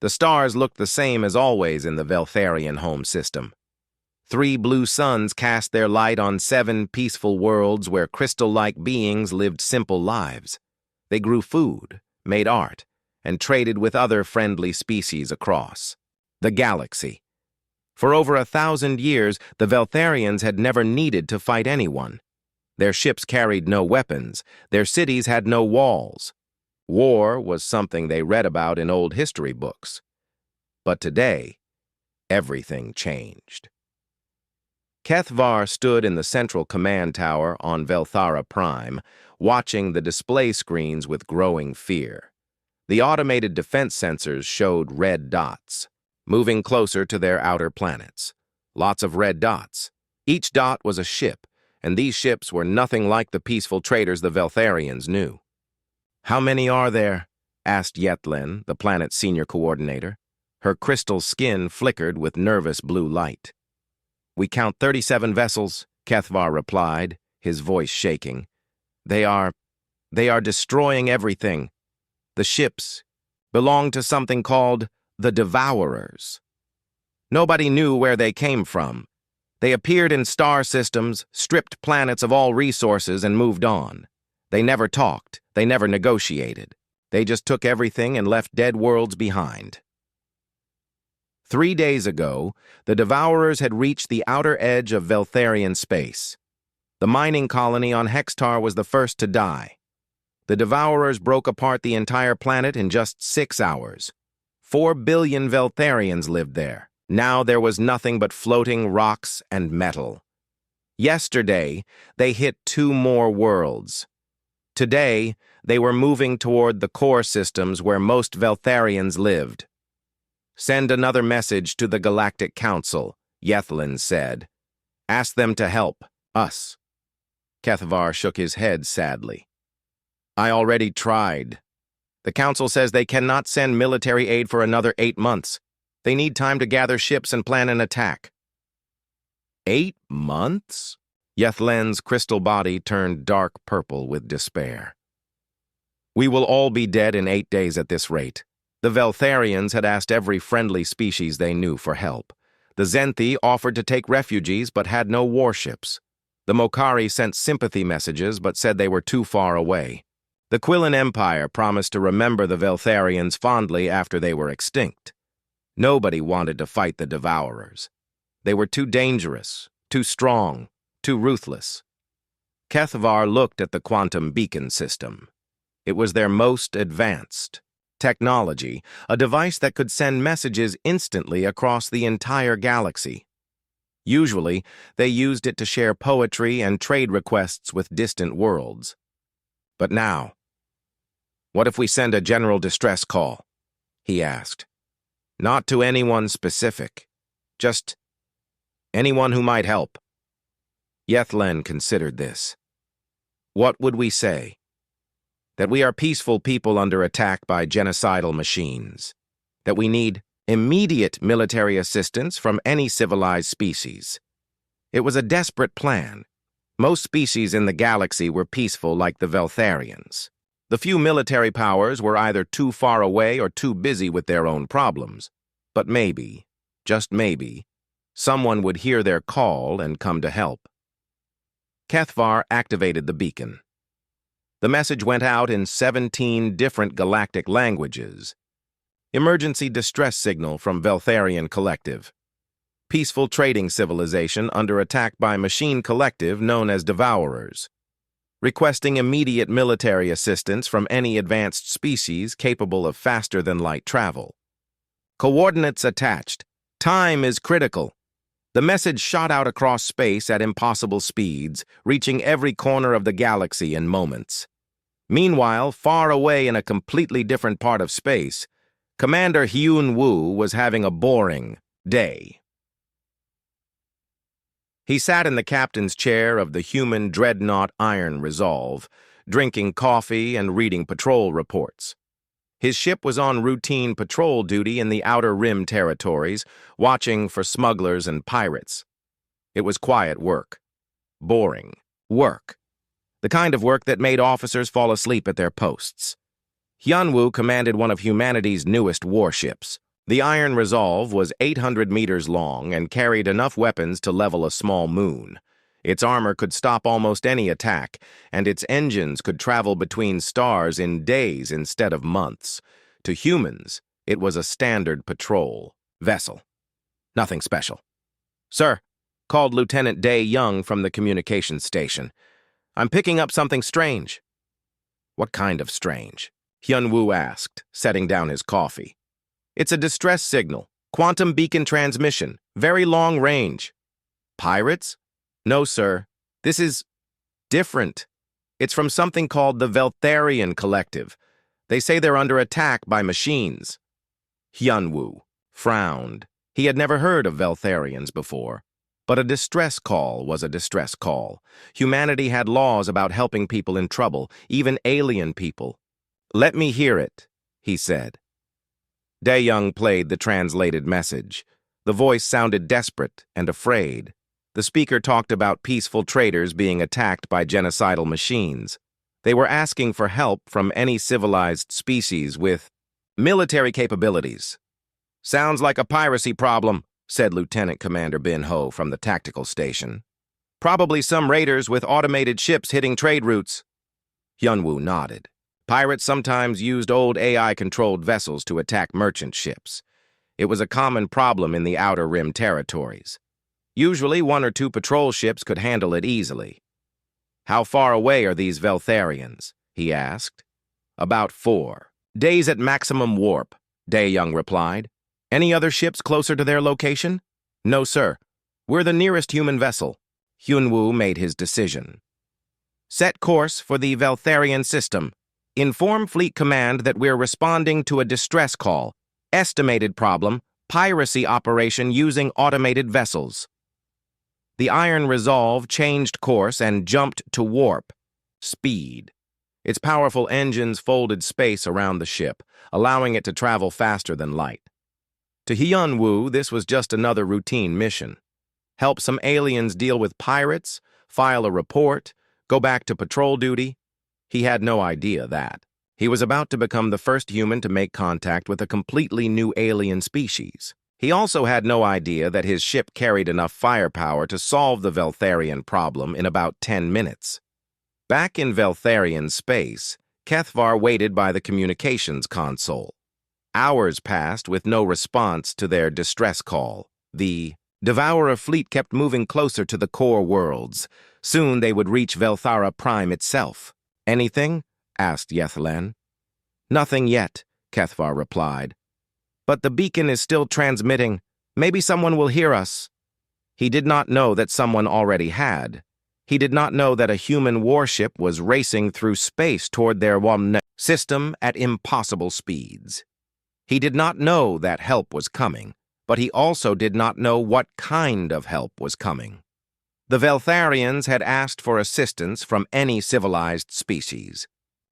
The stars looked the same as always in the Veltharian home system. 3 blue suns cast their light on 7 peaceful worlds where crystal-like beings lived simple lives. They grew food, made art, and traded with other friendly species across the galaxy. For over 1,000 years, the Veltharians had never needed to fight anyone. Their ships carried no weapons. Their cities had no walls. War was something they read about in old history books. But today, everything changed. Kethvar stood in the central command tower on Velthara Prime, watching the display screens with growing fear. The automated defense sensors showed red dots, moving closer to their outer planets. Lots of red dots. Each dot was a ship, and these ships were nothing like the peaceful traders the Veltharians knew. "How many are there?" asked Yethlin, the planet's senior coordinator. Her crystal skin flickered with nervous blue light. "We count 37 vessels," Kethvar replied, his voice shaking. They are destroying everything. The ships belong to something called the Devourers. Nobody knew where they came from. They appeared in star systems, stripped planets of all resources, and moved on. They never talked. They never negotiated. They just took everything and left dead worlds behind. 3 days ago, the Devourers had reached the outer edge of Veltharian space. The mining colony on Hextar was the first to die. The Devourers broke apart the entire planet in just 6 hours. 4 billion Veltharians lived there. Now there was nothing but floating rocks and metal. Yesterday, they hit 2 more worlds. Today, they were moving toward the core systems where most Veltharians lived. "Send another message to the Galactic Council," Yethlin said. "Ask them to help us." Kethvar shook his head sadly. "I already tried. The Council says they cannot send military aid for another 8 months. They need time to gather ships and plan an attack." 8 months? Yethlin's crystal body turned dark purple with despair. "We will all be dead in 8 days at this rate." The Veltharians had asked every friendly species they knew for help. The Zenthi offered to take refugees but had no warships. The Mokari sent sympathy messages but said they were too far away. The Quillan Empire promised to remember the Veltharians fondly after they were extinct. Nobody wanted to fight the Devourers. They were too dangerous, too strong, too ruthless. Kethvar looked at the quantum beacon system. It was their most advanced technology, a device that could send messages instantly across the entire galaxy. Usually, they used it to share poetry and trade requests with distant worlds. But now, "What if we send a general distress call?" he asked. "Not to anyone specific, just anyone who might help." Yethlin considered this. "What would we say? That we are peaceful people under attack by genocidal machines. That we need immediate military assistance from any civilized species." It was a desperate plan. Most species in the galaxy were peaceful like the Veltharians. The few military powers were either too far away or too busy with their own problems. But maybe, just maybe, someone would hear their call and come to help. Kethvar activated the beacon. The message went out in 17 different galactic languages. Emergency distress signal from Veltharian Collective. Peaceful trading civilization under attack by machine collective known as Devourers. Requesting immediate military assistance from any advanced species capable of faster-than-light travel. Coordinates attached. Time is critical. The message shot out across space at impossible speeds, reaching every corner of the galaxy in moments. Meanwhile, far away in a completely different part of space, Commander Hyun Woo was having a boring day. He sat in the captain's chair of the human dreadnought Iron Resolve, drinking coffee and reading patrol reports. His ship was on routine patrol duty in the Outer Rim territories, watching for smugglers and pirates. It was quiet work. Boring work. The kind of work that made officers fall asleep at their posts. Hyunwoo commanded one of humanity's newest warships, The Iron Resolve was 800 meters long and carried enough weapons to level a small moon. Its armor could stop almost any attack, and its engines could travel between stars in days instead of months. To humans, it was a standard patrol vessel. Nothing special. "Sir," called Lieutenant Day Young from the communications station. "I'm picking up something strange." "What kind of strange?" Hyun-woo asked, setting down his coffee. "It's a distress signal. Quantum beacon transmission. Very long range." "Pirates?" "No, sir. This is different. It's from something called the Veltharian Collective. They say they're under attack by machines." Hyun-woo frowned. He had never heard of Veltharians before. But a distress call was a distress call. Humanity had laws about helping people in trouble, even alien people. "Let me hear it," he said. Dae-young played the translated message. The voice sounded desperate and afraid. The speaker talked about peaceful traders being attacked by genocidal machines. They were asking for help from any civilized species with military capabilities. "Sounds like a piracy problem," said Lieutenant Commander Bin-ho from the tactical station. "Probably some raiders with automated ships hitting trade routes." Hyun-woo nodded. Pirates sometimes used old AI-controlled vessels to attack merchant ships. It was a common problem in the Outer Rim territories. Usually 1 or 2 patrol ships could handle it easily. "How far away are these Veltharians?" he asked. "About 4 days at maximum warp," Dae-young replied. "Any other ships closer to their location?" "No, sir. We're the nearest human vessel." Hyun-woo made his decision. "Set course for the Veltharian system. Inform Fleet Command that we're responding to a distress call. Estimated problem, piracy operation using automated vessels." The Iron Resolve changed course and jumped to warp speed. Its powerful engines folded space around the ship, allowing it to travel faster than light. To Hyun-woo, this was just another routine mission. Help some aliens deal with pirates, file a report, go back to patrol duty. He had no idea that. He was about to become the first human to make contact with a completely new alien species. He also had no idea that his ship carried enough firepower to solve the Veltharian problem in about 10 minutes. Back in Veltharian space, Kethvar waited by the communications console. Hours passed with no response to their distress call. The Devourer fleet kept moving closer to the core worlds. Soon they would reach Velthara Prime itself. "Anything?" asked Yethlen. "Nothing yet," Kethvar replied. "But the beacon is still transmitting. Maybe someone will hear us." He did not know that someone already had. He did not know that a human warship was racing through space toward their system at impossible speeds. He did not know that help was coming, but he also did not know what kind of help was coming. The Veltharians had asked for assistance from any civilized species.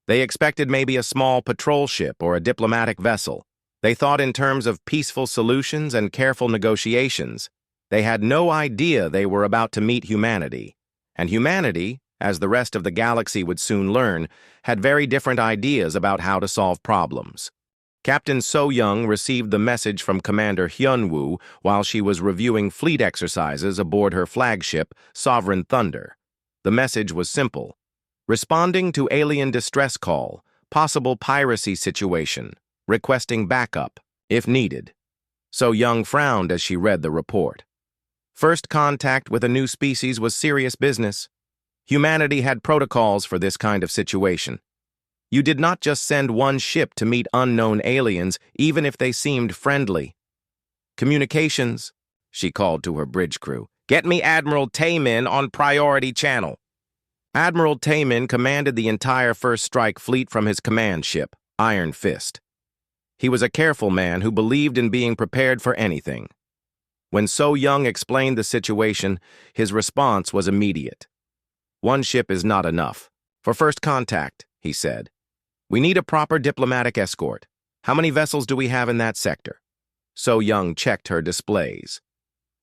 They expected maybe a small patrol ship or a diplomatic vessel. They thought in terms of peaceful solutions and careful negotiations. They had no idea they were about to meet humanity. And humanity, as the rest of the galaxy would soon learn, had very different ideas about how to solve problems. Captain So-young received the message from Commander Hyun-woo while she was reviewing fleet exercises aboard her flagship, Sovereign Thunder. The message was simple. Responding to alien distress call, possible piracy situation, requesting backup, if needed. So-young frowned as she read the report. First contact with a new species was serious business. Humanity had protocols for this kind of situation. You did not just send one ship to meet unknown aliens, even if they seemed friendly. "Communications," she called to her bridge crew. "Get me Admiral Taemin on priority channel." Admiral Taemin commanded the entire First Strike fleet from his command ship, Iron Fist. He was a careful man who believed in being prepared for anything. When So-young explained the situation, his response was immediate. "One ship is not enough. For first contact," he said. "We need a proper diplomatic escort. How many vessels do we have in that sector?" So-young checked her displays.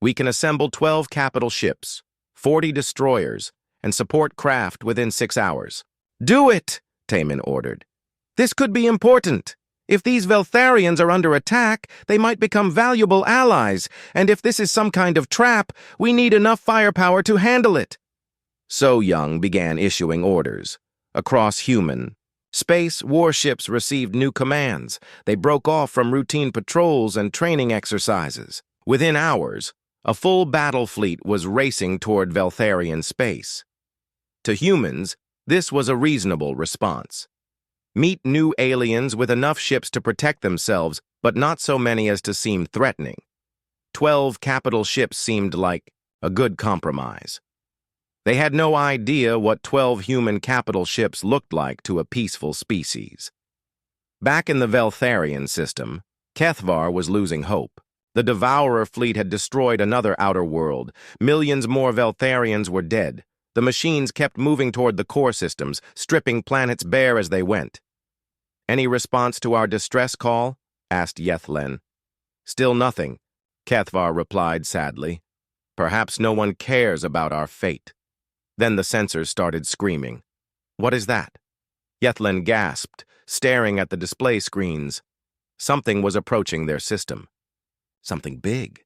"We can assemble 12 capital ships, 40 destroyers, and support craft within 6 hours." "Do it!" Taemin ordered. "This could be important. If these Veltharians are under attack, they might become valuable allies, and if this is some kind of trap, we need enough firepower to handle it. So Young began issuing orders. Across human, space warships received new commands. They broke off from routine patrols and training exercises. Within hours, a full battle fleet was racing toward Veltharian space. To humans, this was a reasonable response. Meet new aliens with enough ships to protect themselves, but not so many as to seem threatening. 12 capital ships seemed like a good compromise. They had no idea what 12 human capital ships looked like to a peaceful species. Back in the Veltharian system, Kethvar was losing hope. The Devourer fleet had destroyed another outer world. Millions more Veltharians were dead. The machines kept moving toward the core systems, stripping planets bare as they went. "Any response to our distress call?" asked Yethlen. "Still nothing," Kethvar replied sadly. "Perhaps no one cares about our fate." Then the sensors started screaming. "What is that?" Yethlen gasped, staring at the display screens. Something was approaching their system. Something big.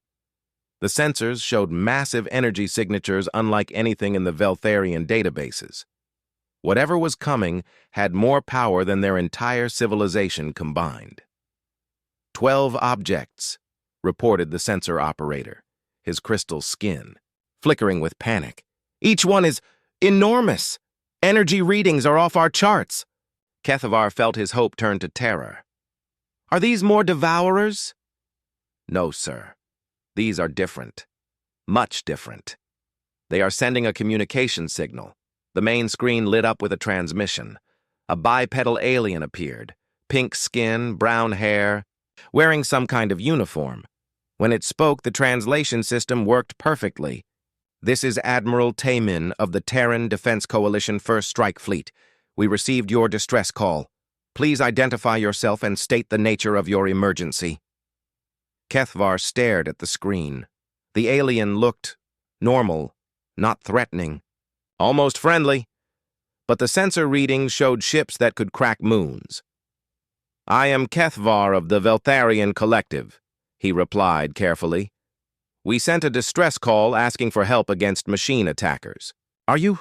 The sensors showed massive energy signatures unlike anything in the Veltharian databases. Whatever was coming had more power than their entire civilization combined. 12 objects, reported the sensor operator, his crystal skin flickering with panic. "Each one is enormous. Energy readings are off our charts." Kethvar felt his hope turn to terror. "Are these more Devourers?" "No, sir. These are different. Much different. They are sending a communication signal." The main screen lit up with a transmission. A bipedal alien appeared, pink skin, brown hair, wearing some kind of uniform. When it spoke, the translation system worked perfectly. "This is Admiral Taemin of the Terran Defense Coalition First Strike Fleet. We received your distress call. Please identify yourself and state the nature of your emergency." Kethvar stared at the screen. The alien looked normal, not threatening. Almost friendly, but the sensor readings showed ships that could crack moons. "I am Kethvar of the Veltharian Collective," he replied carefully. "We sent a distress call asking for help against machine attackers." Are you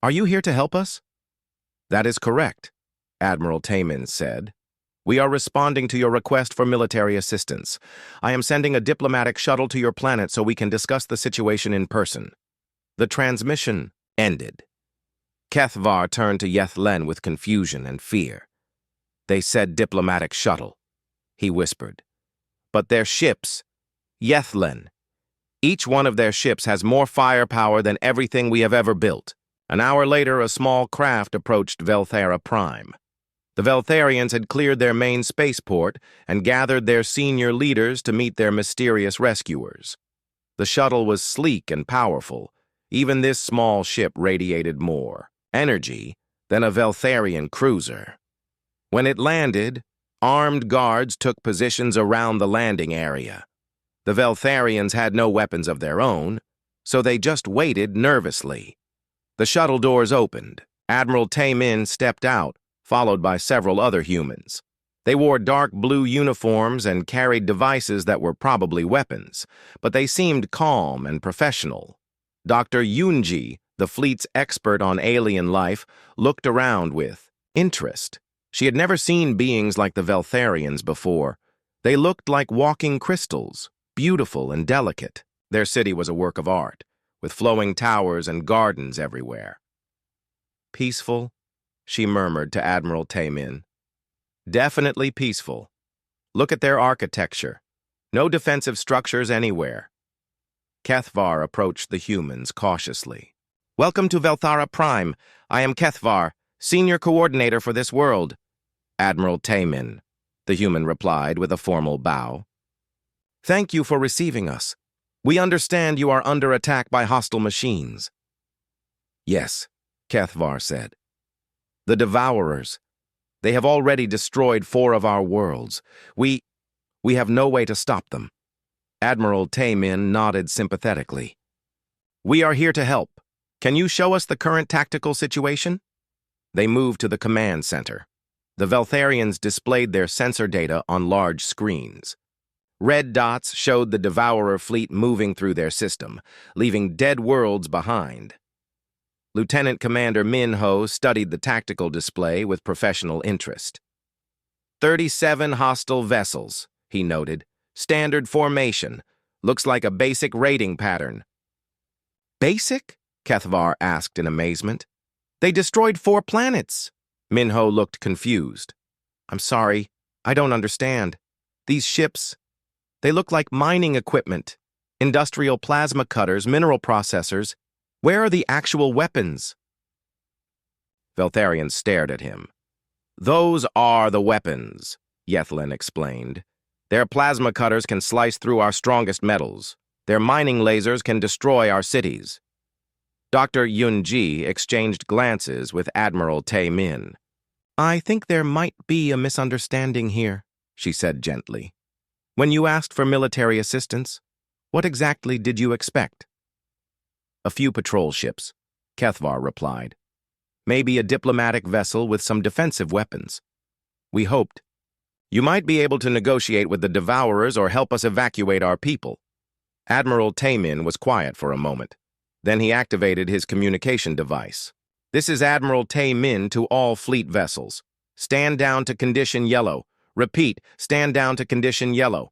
here to help us?" "That is correct," Admiral Taemin said. "We are responding to your request for military assistance. I am sending a diplomatic shuttle to your planet so we can discuss the situation in person." The transmission ended. Kethvar turned to Yethlen with confusion and fear. "They said diplomatic shuttle," he whispered. "But their ships, Yethlen. Each one of their ships has more firepower than everything we have ever built." An hour later, a small craft approached Velthara Prime. The Veltharians had cleared their main spaceport and gathered their senior leaders to meet their mysterious rescuers. The shuttle was sleek and powerful. Even this small ship radiated more energy than a Veltharian cruiser. When it landed, armed guards took positions around the landing area. The Veltharians had no weapons of their own, so they just waited nervously. The shuttle doors opened. Admiral Taemin stepped out, followed by several other humans. They wore dark blue uniforms and carried devices that were probably weapons, but they seemed calm and professional. Dr. Yunji, the fleet's expert on alien life, looked around with interest. She had never seen beings like the Veltharians before. They looked like walking crystals, beautiful and delicate. Their city was a work of art, with flowing towers and gardens everywhere. "Peaceful," she murmured to Admiral Taemin. "Definitely peaceful. Look at their architecture. No defensive structures anywhere." Kethvar approached the humans cautiously. "Welcome to Velthara Prime. I am Kethvar, Senior Coordinator for this world." "Admiral Taemin," the human replied with a formal bow. "Thank you for receiving us. We understand you are under attack by hostile machines." "Yes," Kethvar said. "The Devourers. They have already destroyed 4 of our worlds. We have no way to stop them." Admiral Taemin nodded sympathetically. "We are here to help. Can you show us the current tactical situation?" They moved to the command center. The Veltharians displayed their sensor data on large screens. Red dots showed the Devourer fleet moving through their system, leaving dead worlds behind. Lieutenant Commander Min Ho studied the tactical display with professional interest. 37 hostile vessels, he noted. Standard formation. Looks like a basic rating pattern. Basic? Kethvar asked in amazement. They destroyed 4 planets. Min Ho looked confused. I'm sorry, I don't understand. These ships, they look like mining equipment. Industrial plasma cutters, mineral processors. Where are the actual weapons? Veltharian stared at him. Those are the weapons, Yethlin explained. Their plasma cutters can slice through our strongest metals. Their mining lasers can destroy our cities. Dr. Yun-ji exchanged glances with Admiral Tae-min. I think there might be a misunderstanding here, she said gently. When you asked for military assistance, what exactly did you expect? A few patrol ships, Kethvar replied. Maybe a diplomatic vessel with some defensive weapons. We hoped. You might be able to negotiate with the Devourers or help us evacuate our people. Admiral Tae-min was quiet for a moment. Then he activated his communication device. This is Admiral Tae-min to all fleet vessels. Stand down to condition yellow. Repeat, stand down to condition yellow.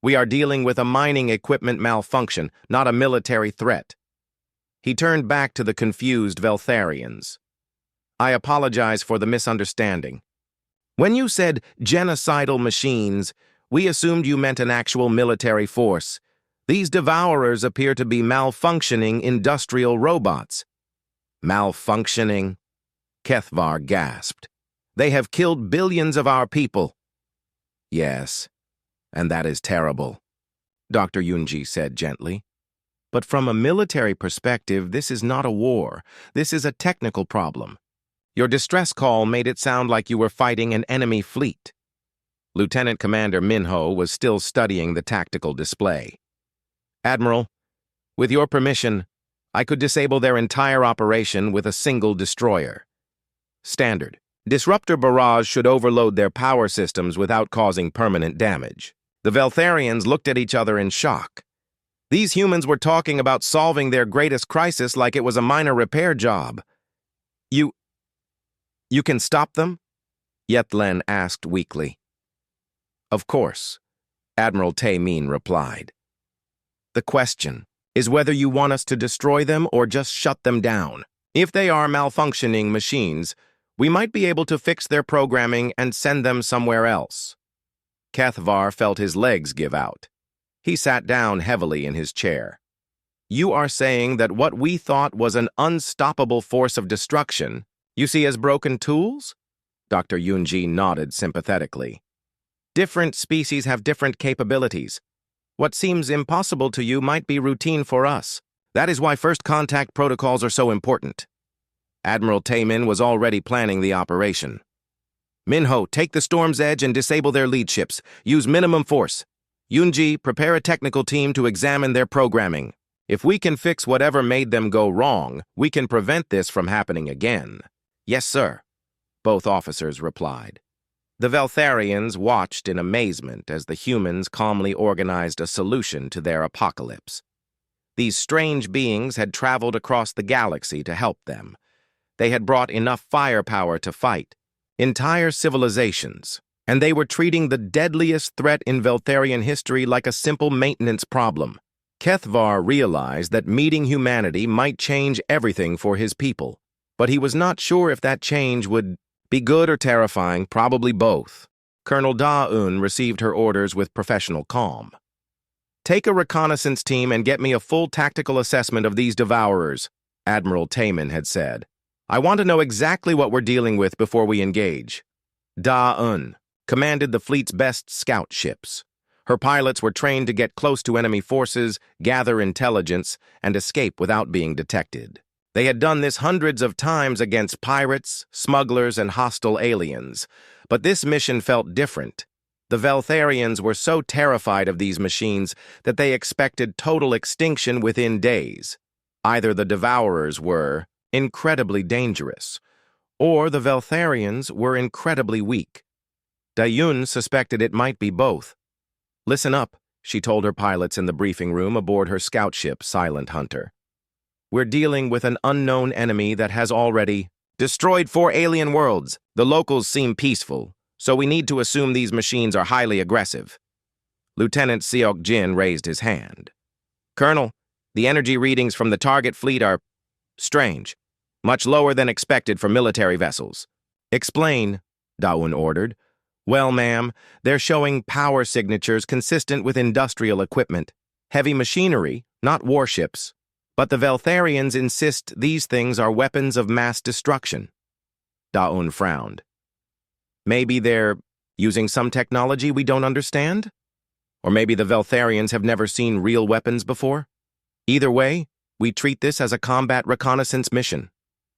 We are dealing with a mining equipment malfunction, not a military threat. He turned back to the confused Veltharians. I apologize for the misunderstanding. When you said genocidal machines, we assumed you meant an actual military force. These Devourers appear to be malfunctioning industrial robots. Malfunctioning? Kethvar gasped. They have killed billions of our people. Yes, and that is terrible, Dr. Yunji said gently. But from a military perspective, this is not a war. This is a technical problem. Your distress call made it sound like you were fighting an enemy fleet. Lieutenant Commander Min Ho was still studying the tactical display. Admiral, with your permission, I could disable their entire operation with a single destroyer. Standard. Disruptor barrage should overload their power systems without causing permanent damage. The Veltharians looked at each other in shock. These humans were talking about solving their greatest crisis like it was a minor repair job. You can stop them? Yethlin asked weakly. Of course, Admiral Tae-min replied. The question is whether you want us to destroy them or just shut them down. If they are malfunctioning machines, we might be able to fix their programming and send them somewhere else. Kethvar felt his legs give out. He sat down heavily in his chair. You are saying that what we thought was an unstoppable force of destruction, you see as broken tools? Dr. Yunji nodded sympathetically. Different species have different capabilities. What seems impossible to you might be routine for us. That is why first contact protocols are so important. Admiral Tae-min was already planning the operation. Min-ho, take the Storm's Edge and disable their lead ships. Use minimum force. Yunji, prepare a technical team to examine their programming. If we can fix whatever made them go wrong, we can prevent this from happening again. Yes, sir, both officers replied. The Veltharians watched in amazement as the humans calmly organized a solution to their apocalypse. These strange beings had traveled across the galaxy to help them. They had brought enough firepower to fight entire civilizations, and they were treating the deadliest threat in Veltharian history like a simple maintenance problem. Kethvar realized that meeting humanity might change everything for his people, but he was not sure if that change would be good or terrifying, probably both. Colonel Da-un received her orders with professional calm. Take a reconnaissance team and get me a full tactical assessment of these Devourers, Admiral Tae-min had said. I want to know exactly what we're dealing with before we engage. Da-un commanded the fleet's best scout ships. Her pilots were trained to get close to enemy forces, gather intelligence, and escape without being detected. They had done this hundreds of times against pirates, smugglers, and hostile aliens. But this mission felt different. The Veltharians were so terrified of these machines that they expected total extinction within days. Either the Devourers were incredibly dangerous, or the Veltharians were incredibly weak. Dayun suspected it might be both. "Listen up," she told her pilots in the briefing room aboard her scout ship, Silent Hunter. "We're dealing with an unknown enemy that has already destroyed 4 alien worlds. The locals seem peaceful, so we need to assume these machines are highly aggressive." Lieutenant Seok Jin raised his hand. "Colonel, the energy readings from the target fleet are strange, much lower than expected for military vessels." "Explain," Daun ordered. "Well, ma'am, they're showing power signatures consistent with industrial equipment, heavy machinery, not warships. But the Veltharians insist these things are weapons of mass destruction." Daun frowned. "Maybe they're using some technology we don't understand? Or maybe the Veltharians have never seen real weapons before? Either way, we treat this as a combat reconnaissance mission.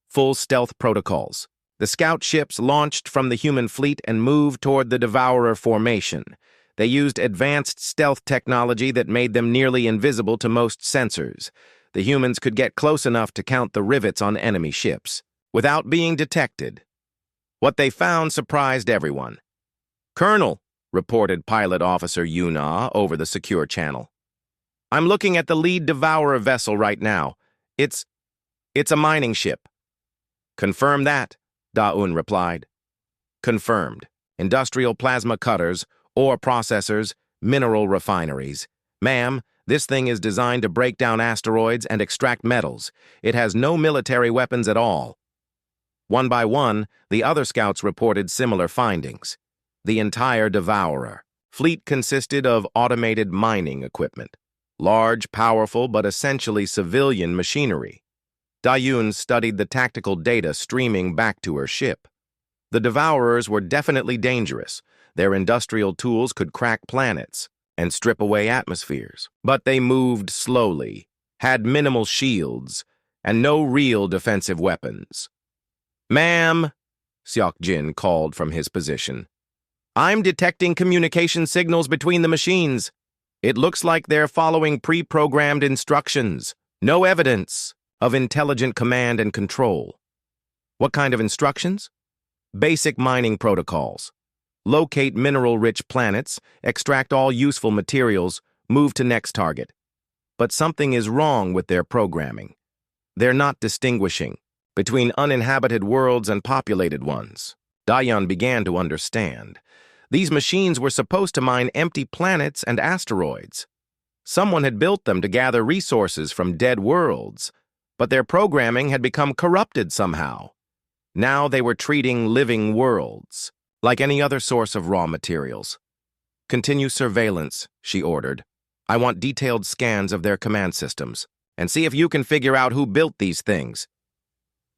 Full stealth protocols. The scout ships launched from the human fleet and moved toward the Devourer formation. They used advanced stealth technology that made them nearly invisible to most sensors. The humans could get close enough to count the rivets on enemy ships, without being detected. What they found surprised everyone. "Colonel," reported Pilot Officer Yuna over the secure channel, "I'm looking at the lead Devourer vessel right now. It's a mining ship." "Confirm that," Daun replied. "Confirmed. Industrial plasma cutters, ore processors, mineral refineries. Ma'am, this thing is designed to break down asteroids and extract metals. It has no military weapons at all." One by one, the other scouts reported similar findings. The entire Devourer fleet consisted of automated mining equipment, large, powerful, but essentially civilian machinery. Dayun studied the tactical data streaming back to her ship. The Devourers were definitely dangerous. Their industrial tools could crack planets and strip away atmospheres. But they moved slowly, had minimal shields, and no real defensive weapons. "Ma'am," Seok Jin called from his position, "I'm detecting communication signals between the machines. It looks like they're following pre-programmed instructions. No evidence of intelligent command and control." "What kind of instructions?" "Basic mining protocols. Locate mineral-rich planets, extract all useful materials, move to next target. But something is wrong with their programming. They're not distinguishing between uninhabited worlds and populated ones." Dayan began to understand. These machines were supposed to mine empty planets and asteroids. Someone had built them to gather resources from dead worlds, but their programming had become corrupted somehow. Now they were treating living worlds like any other source of raw materials. "Continue surveillance," she ordered. "I want detailed scans of their command systems, and see if you can figure out who built these things."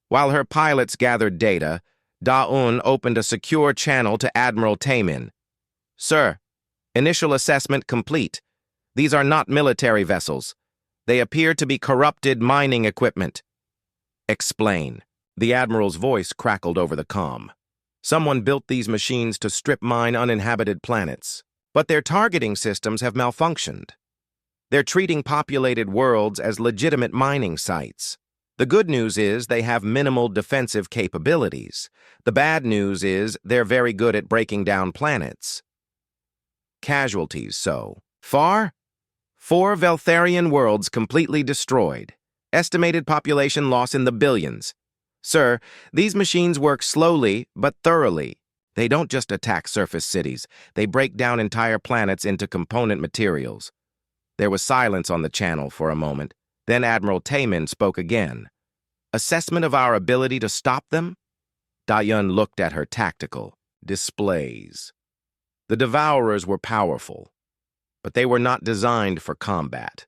While her pilots gathered data, Daun opened a secure channel to Admiral Taemin. "Sir, initial assessment complete. These are not military vessels. They appear to be corrupted mining equipment." "Explain." The Admiral's voice crackled over the comm. "Someone built these machines to strip mine uninhabited planets, but their targeting systems have malfunctioned. They're treating populated worlds as legitimate mining sites. The good news is they have minimal defensive capabilities. The bad news is they're very good at breaking down planets." "Casualties so far? 4 Veltharian worlds completely destroyed. Estimated population loss in the billions. Sir, these machines work slowly but thoroughly. They don't just attack surface cities. They break down entire planets into component materials." There was silence on the channel for a moment. Then Admiral Taemin spoke again. "Assessment of our ability to stop them?" Dayan looked at her tactical displays. The Devourers were powerful, but they were not designed for combat.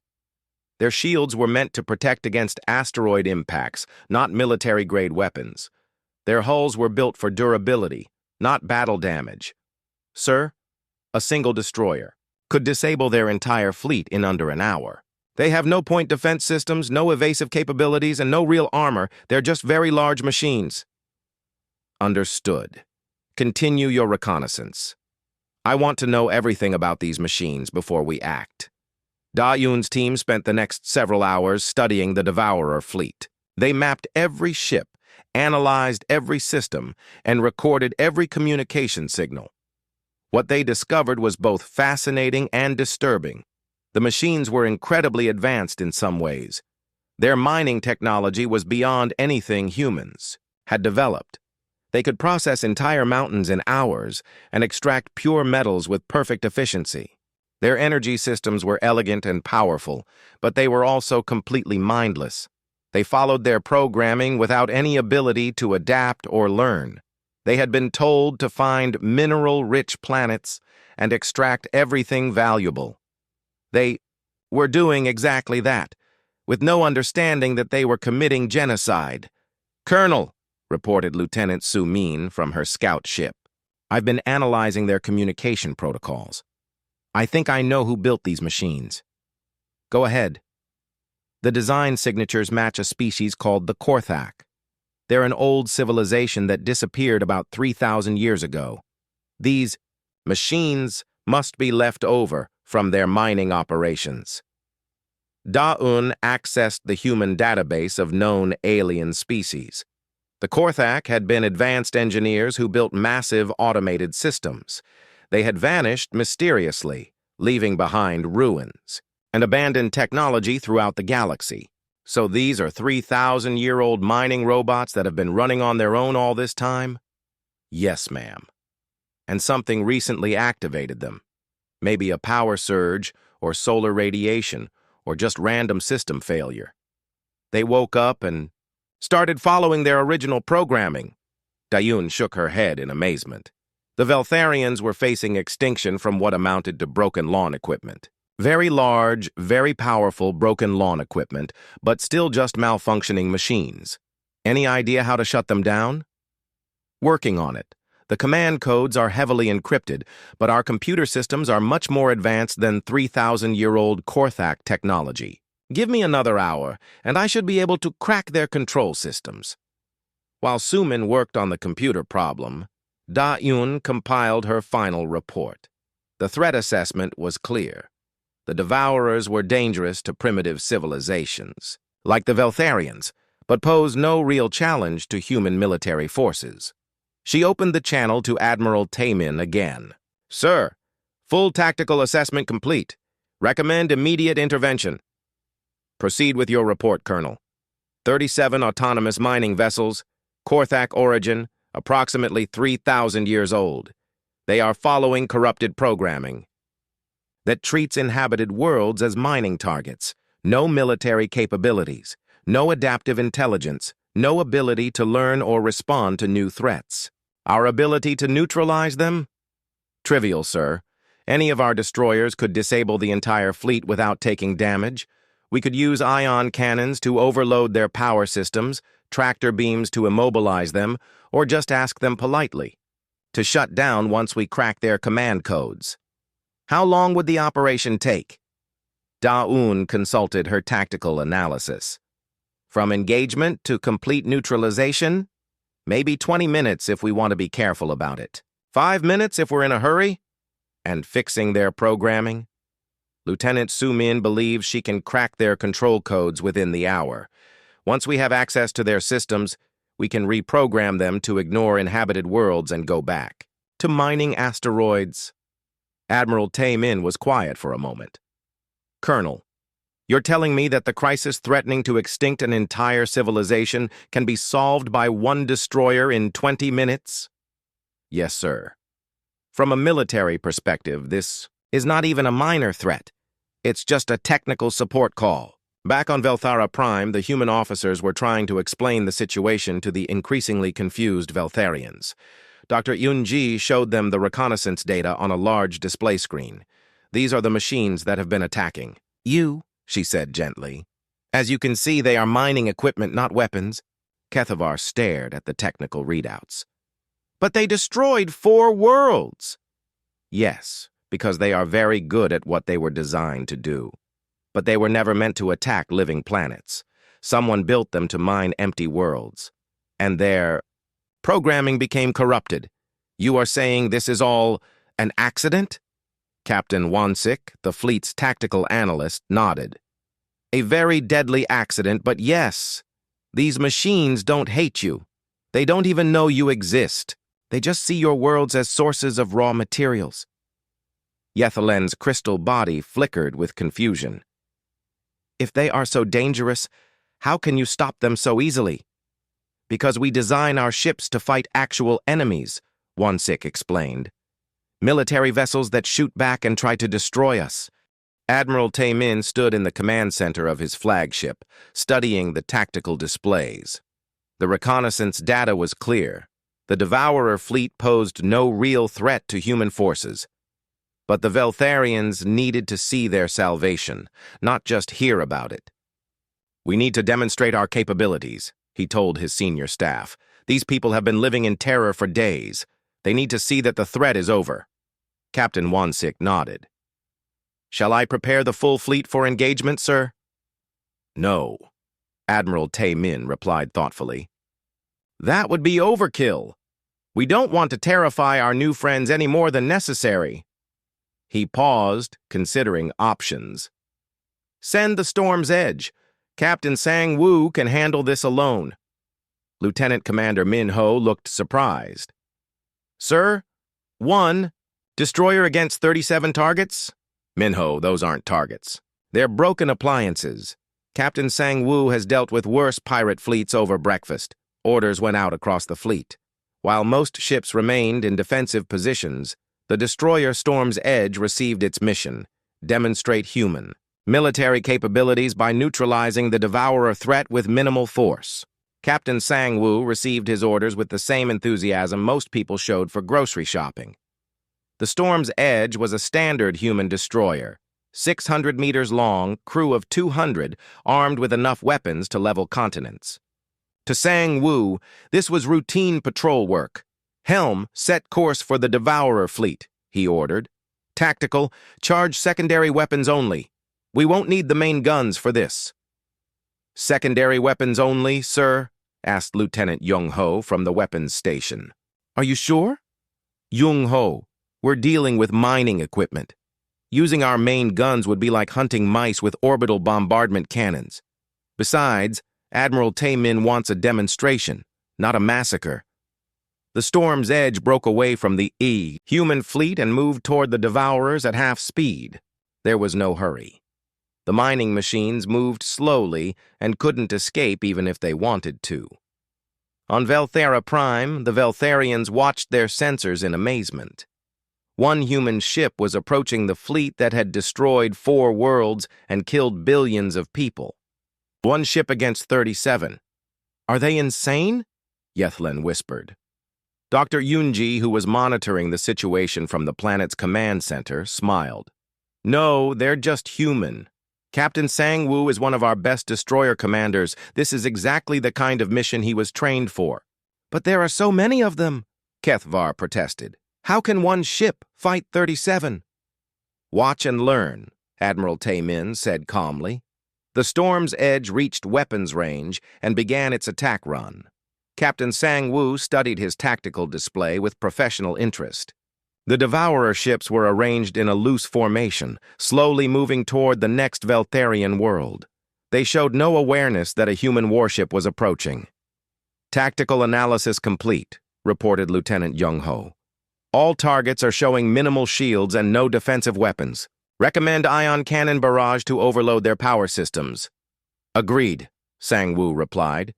Their shields were meant to protect against asteroid impacts, not military-grade weapons. Their hulls were built for durability, not battle damage. Sir, a single destroyer could disable their entire fleet in under an hour. They have no point defense systems, no evasive capabilities, and no real armor. They're just very large machines. Understood. Continue your reconnaissance. I want to know everything about these machines before we act. Da-Yun's team spent the next several hours studying the Devourer fleet. They mapped every ship, analyzed every system, and recorded every communication signal. What they discovered was both fascinating and disturbing. The machines were incredibly advanced in some ways. Their mining technology was beyond anything humans had developed. They could process entire mountains in hours and extract pure metals with perfect efficiency. Their energy systems were elegant and powerful, but they were also completely mindless. They followed their programming without any ability to adapt or learn. They had been told to find mineral-rich planets and extract everything valuable. They were doing exactly that, with no understanding that they were committing genocide. "Colonel," reported Lieutenant Su Min from her scout ship, "I've been analyzing their communication protocols. I think I know who built these machines." "Go ahead." "The design signatures match a species called the Korthak. They're an old civilization that disappeared about 3,000 years ago. These machines must be left over from their mining operations." Da-Un accessed the human database of known alien species. The Korthak had been advanced engineers who built massive automated systems. They had vanished mysteriously, leaving behind ruins and abandoned technology throughout the galaxy. So these are 3,000-year-old mining robots that have been running on their own all this time? Yes, ma'am. And something recently activated them. Maybe a power surge or solar radiation or just random system failure. They woke up and started following their original programming. Da-Un shook her head in amazement. The Veltharians were facing extinction from what amounted to broken lawn equipment. Very large, very powerful broken lawn equipment, but still just malfunctioning machines. Any idea how to shut them down? Working on it. The command codes are heavily encrypted, but our computer systems are much more advanced than 3,000-year-old Korthak technology. Give me another hour, and I should be able to crack their control systems. While Su Min worked on the computer problem, Da-Un compiled her final report. The threat assessment was clear. The Devourers were dangerous to primitive civilizations, like the Veltharians, but posed no real challenge to human military forces. She opened the channel to Admiral Taemin again. "Sir, full tactical assessment complete. Recommend immediate intervention." "Proceed with your report, Colonel. 37 autonomous mining vessels, Korthak origin, approximately 3,000 years old. They are following corrupted programming that treats inhabited worlds as mining targets. No military capabilities, no adaptive intelligence, no ability to learn or respond to new threats. Our ability to neutralize them? Trivial, sir. Any of our destroyers could disable the entire fleet without taking damage. We could use ion cannons to overload their power systems, tractor beams to immobilize them, or just ask them politely to shut down once we crack their command codes. How long would the operation take?" Da-Un consulted her tactical analysis. "From engagement to complete neutralization? Maybe 20 minutes if we want to be careful about it. 5 minutes if we're in a hurry? And fixing their programming? Lieutenant Su Min believes she can crack their control codes within the hour. Once we have access to their systems, we can reprogram them to ignore inhabited worlds and go back to mining asteroids." Admiral Taemin was quiet for a moment. "Colonel, you're telling me that the crisis threatening to extinct an entire civilization can be solved by one destroyer in 20 minutes? Yes, sir. From a military perspective, this is not even a minor threat. It's just a technical support call. Back on Velthara Prime, the human officers were trying to explain the situation to the increasingly confused Veltharians. Dr. Yunji showed them the reconnaissance data on a large display screen. "These are the machines that have been attacking you," she said gently. "As you can see, they are mining equipment, not weapons." Kethavar stared at the technical readouts. "But they destroyed 4 worlds!" "Yes, because they are very good at what they were designed to do. But they were never meant to attack living planets. Someone built them to mine empty worlds. And their programming became corrupted. You are saying this is all an accident?" Captain Wansik, the fleet's tactical analyst, nodded. "A very deadly accident, but yes, these machines don't hate you. They don't even know you exist. They just see your worlds as sources of raw materials. Yethalen's crystal body flickered with confusion. If they are so dangerous, how can you stop them so easily? Because we design our ships to fight actual enemies, Wansik explained. Military vessels that shoot back and try to destroy us. Admiral Taemin stood in the command center of his flagship, studying the tactical displays. The reconnaissance data was clear. The Devourer fleet posed no real threat to human forces. But the Veltharians needed to see their salvation, not just hear about it. We need to demonstrate our capabilities, he told his senior staff. These people have been living in terror for days. They need to see that the threat is over. Captain Wansik nodded. Shall I prepare the full fleet for engagement, sir? No, Admiral Taemin replied thoughtfully. That would be overkill. We don't want to terrify our new friends any more than necessary. He paused, considering options. Send the Storm's Edge. Captain Sang-woo can handle this alone. Lieutenant Commander Min-ho looked surprised. Sir, 1. Destroyer against 37 targets? Min-ho, those aren't targets. They're broken appliances. Captain Sang-woo has dealt with worse pirate fleets over breakfast. Orders went out across the fleet. While most ships remained in defensive positions, the destroyer Storm's Edge received its mission, demonstrate human military capabilities by neutralizing the Devourer threat with minimal force. Captain Sang-woo received his orders with the same enthusiasm most people showed for grocery shopping. The Storm's Edge was a standard human destroyer, 600 meters long, crew of 200, armed with enough weapons to level continents. To Sang-woo, this was routine patrol work. Helm, set course for the Devourer fleet, he ordered. Tactical, charge secondary weapons only. We won't need the main guns for this. Secondary weapons only, sir? Asked Lieutenant Jung-ho from the weapons station. Are you sure? Jung-ho, we're dealing with mining equipment. Using our main guns would be like hunting mice with orbital bombardment cannons. Besides, Admiral Taemin wants a demonstration, not a massacre. The Storm's Edge broke away from the human fleet and moved toward the Devourers at half speed. There was no hurry. The mining machines moved slowly and couldn't escape even if they wanted to. On Velthera Prime, the Veltharians watched their sensors in amazement. One human ship was approaching the fleet that had destroyed 4 worlds and killed billions of people. One ship against 37. Are they insane? Yethlen whispered. Dr. Yoonji, who was monitoring the situation from the planet's command center, smiled. No, they're just human. Captain Sang-woo is one of our best destroyer commanders. This is exactly the kind of mission he was trained for. But there are so many of them, Kethvar protested. How can one ship fight 37? Watch and learn, Admiral Taemin said calmly. The Storm's Edge reached weapons range and began its attack run. Captain Sang-woo studied his tactical display with professional interest. The Devourer ships were arranged in a loose formation, slowly moving toward the next Veltharian world. They showed no awareness that a human warship was approaching. Tactical analysis complete, reported Lieutenant Jung-ho. All targets are showing minimal shields and no defensive weapons. Recommend ion cannon barrage to overload their power systems. Agreed, Sang-woo replied.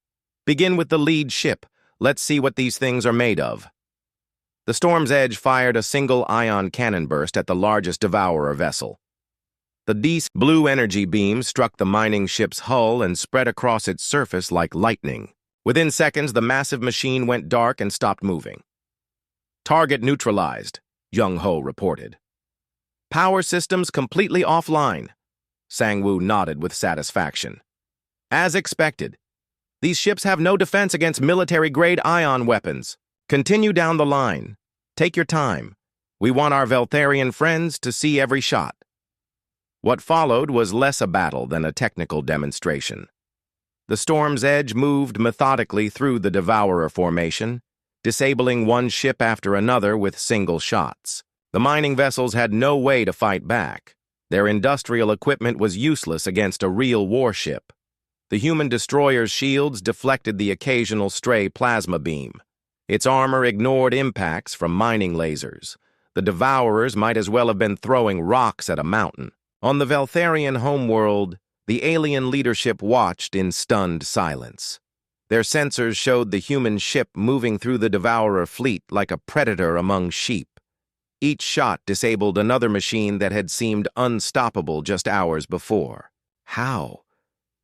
Begin with the lead ship. Let's see what these things are made of. The Storm's Edge fired a single ion cannon burst at the largest Devourer vessel. The deep blue energy beam struck the mining ship's hull and spread across its surface like lightning. Within seconds, the massive machine went dark and stopped moving. Target neutralized, Jung-ho reported. Power systems completely offline. Sang-woo nodded with satisfaction. As expected, these ships have no defense against military-grade ion weapons. Continue down the line. Take your time. We want our Veltharian friends to see every shot. What followed was less a battle than a technical demonstration. The Storm's Edge moved methodically through the Devourer formation, disabling one ship after another with single shots. The mining vessels had no way to fight back. Their industrial equipment was useless against a real warship. The human destroyer's shields deflected the occasional stray plasma beam. Its armor ignored impacts from mining lasers. The devourers might as well have been throwing rocks at a mountain. On the Veltharian homeworld, the alien leadership watched in stunned silence. Their sensors showed the human ship moving through the devourer fleet like a predator among sheep. Each shot disabled another machine that had seemed unstoppable just hours before. How?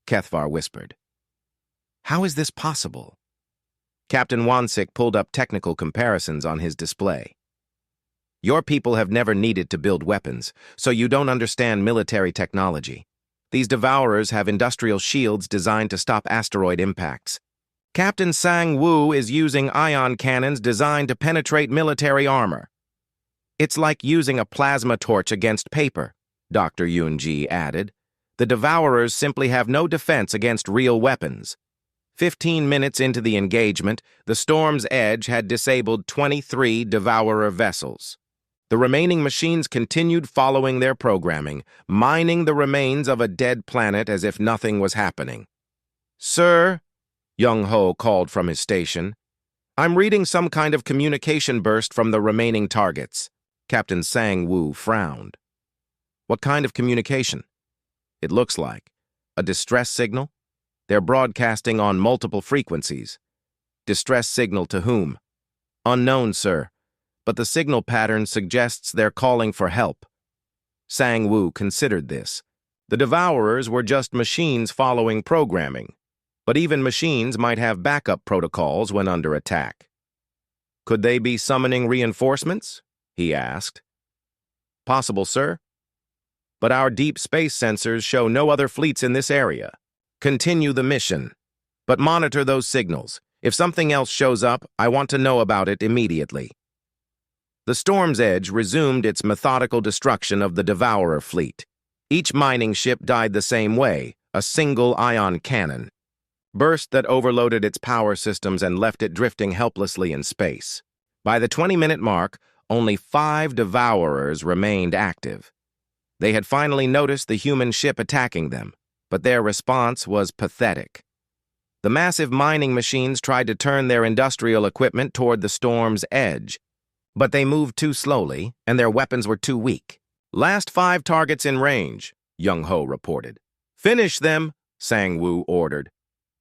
Kethvar whispered. How is this possible? Captain Wansik pulled up technical comparisons on his display. Your people have never needed to build weapons, so you don't understand military technology. These devourers have industrial shields designed to stop asteroid impacts. Captain Sang Wu is using ion cannons designed to penetrate military armor. It's like using a plasma torch against paper, Dr. Yunji added. The devourers simply have no defense against real weapons. 15 minutes into the engagement, the Storm's Edge had disabled 23 devourer vessels. The remaining machines continued following their programming, mining the remains of a dead planet as if nothing was happening. Sir, Young Ho called from his station, I'm reading some kind of communication burst from the remaining targets. Captain Sang Wu frowned. What kind of communication? It looks like a distress signal. They're broadcasting on multiple frequencies. Distress signal to whom? Unknown, sir, but the signal pattern suggests they're calling for help. Sang Wu considered this. The devourers were just machines following programming, but even machines might have backup protocols when under attack. Could they be summoning reinforcements? He asked. Possible, sir. But our deep space sensors show no other fleets in this area. Continue the mission, but monitor those signals. If something else shows up, I want to know about it immediately. The Storm's Edge resumed its methodical destruction of the Devourer fleet. Each mining ship died the same way, a single ion cannon. Burst that overloaded its power systems and left it drifting helplessly in space. By the 20-minute mark, only 5 Devourers remained active. They had finally noticed the human ship attacking them, but their response was pathetic. The massive mining machines tried to turn their industrial equipment toward the Storm's Edge, but they moved too slowly, and their weapons were too weak. Last 5 targets in range, Young Ho reported. Finish them, Sang Wu ordered.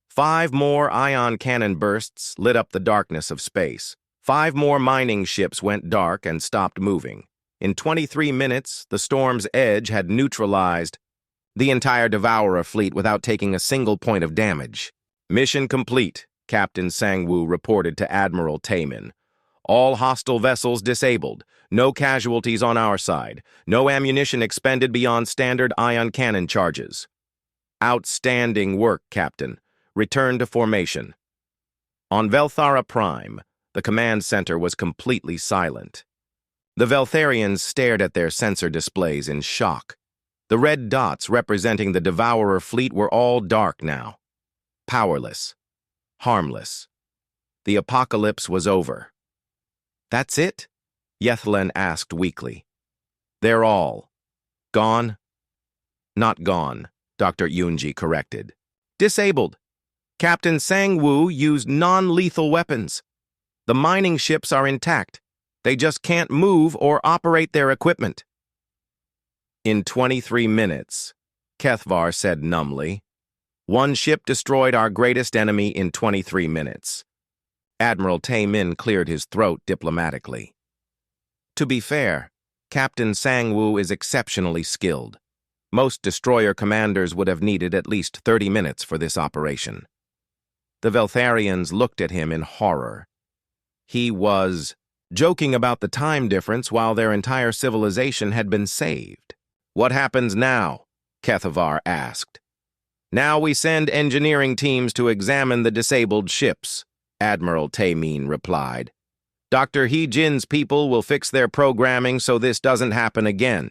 5 more ion cannon bursts lit up the darkness of space. 5 more mining ships went dark and stopped moving. In 23 minutes, the Storm's Edge had neutralized the entire Devourer fleet without taking a single point of damage. Mission complete, Captain Sang Wu reported to Admiral Taemin. All hostile vessels disabled. No casualties on our side. No ammunition expended beyond standard ion cannon charges. Outstanding work, Captain. Return to formation. On Velthara Prime, the command center was completely silent. The Veltharians stared at their sensor displays in shock. The red dots representing the Devourer fleet were all dark now. Powerless. Harmless. The apocalypse was over. That's it? Yethlen asked weakly. They're all gone? Not gone, Dr. Yunji corrected. Disabled. Captain Sang Wu used non-lethal weapons. The mining ships are intact. They just can't move or operate their equipment. In 23 minutes, Kethvar said numbly. 1 ship destroyed our greatest enemy in 23 minutes. Admiral Taemin cleared his throat diplomatically. To be fair, Captain Sang Wu is exceptionally skilled. Most destroyer commanders would have needed at least 30 minutes for this operation. The Veltharians looked at him in horror. He was joking about the time difference while their entire civilization had been saved. What happens now? Kethvar asked. Now we send engineering teams to examine the disabled ships, Admiral Taemin replied. Dr. He Jin's people will fix their programming so this doesn't happen again.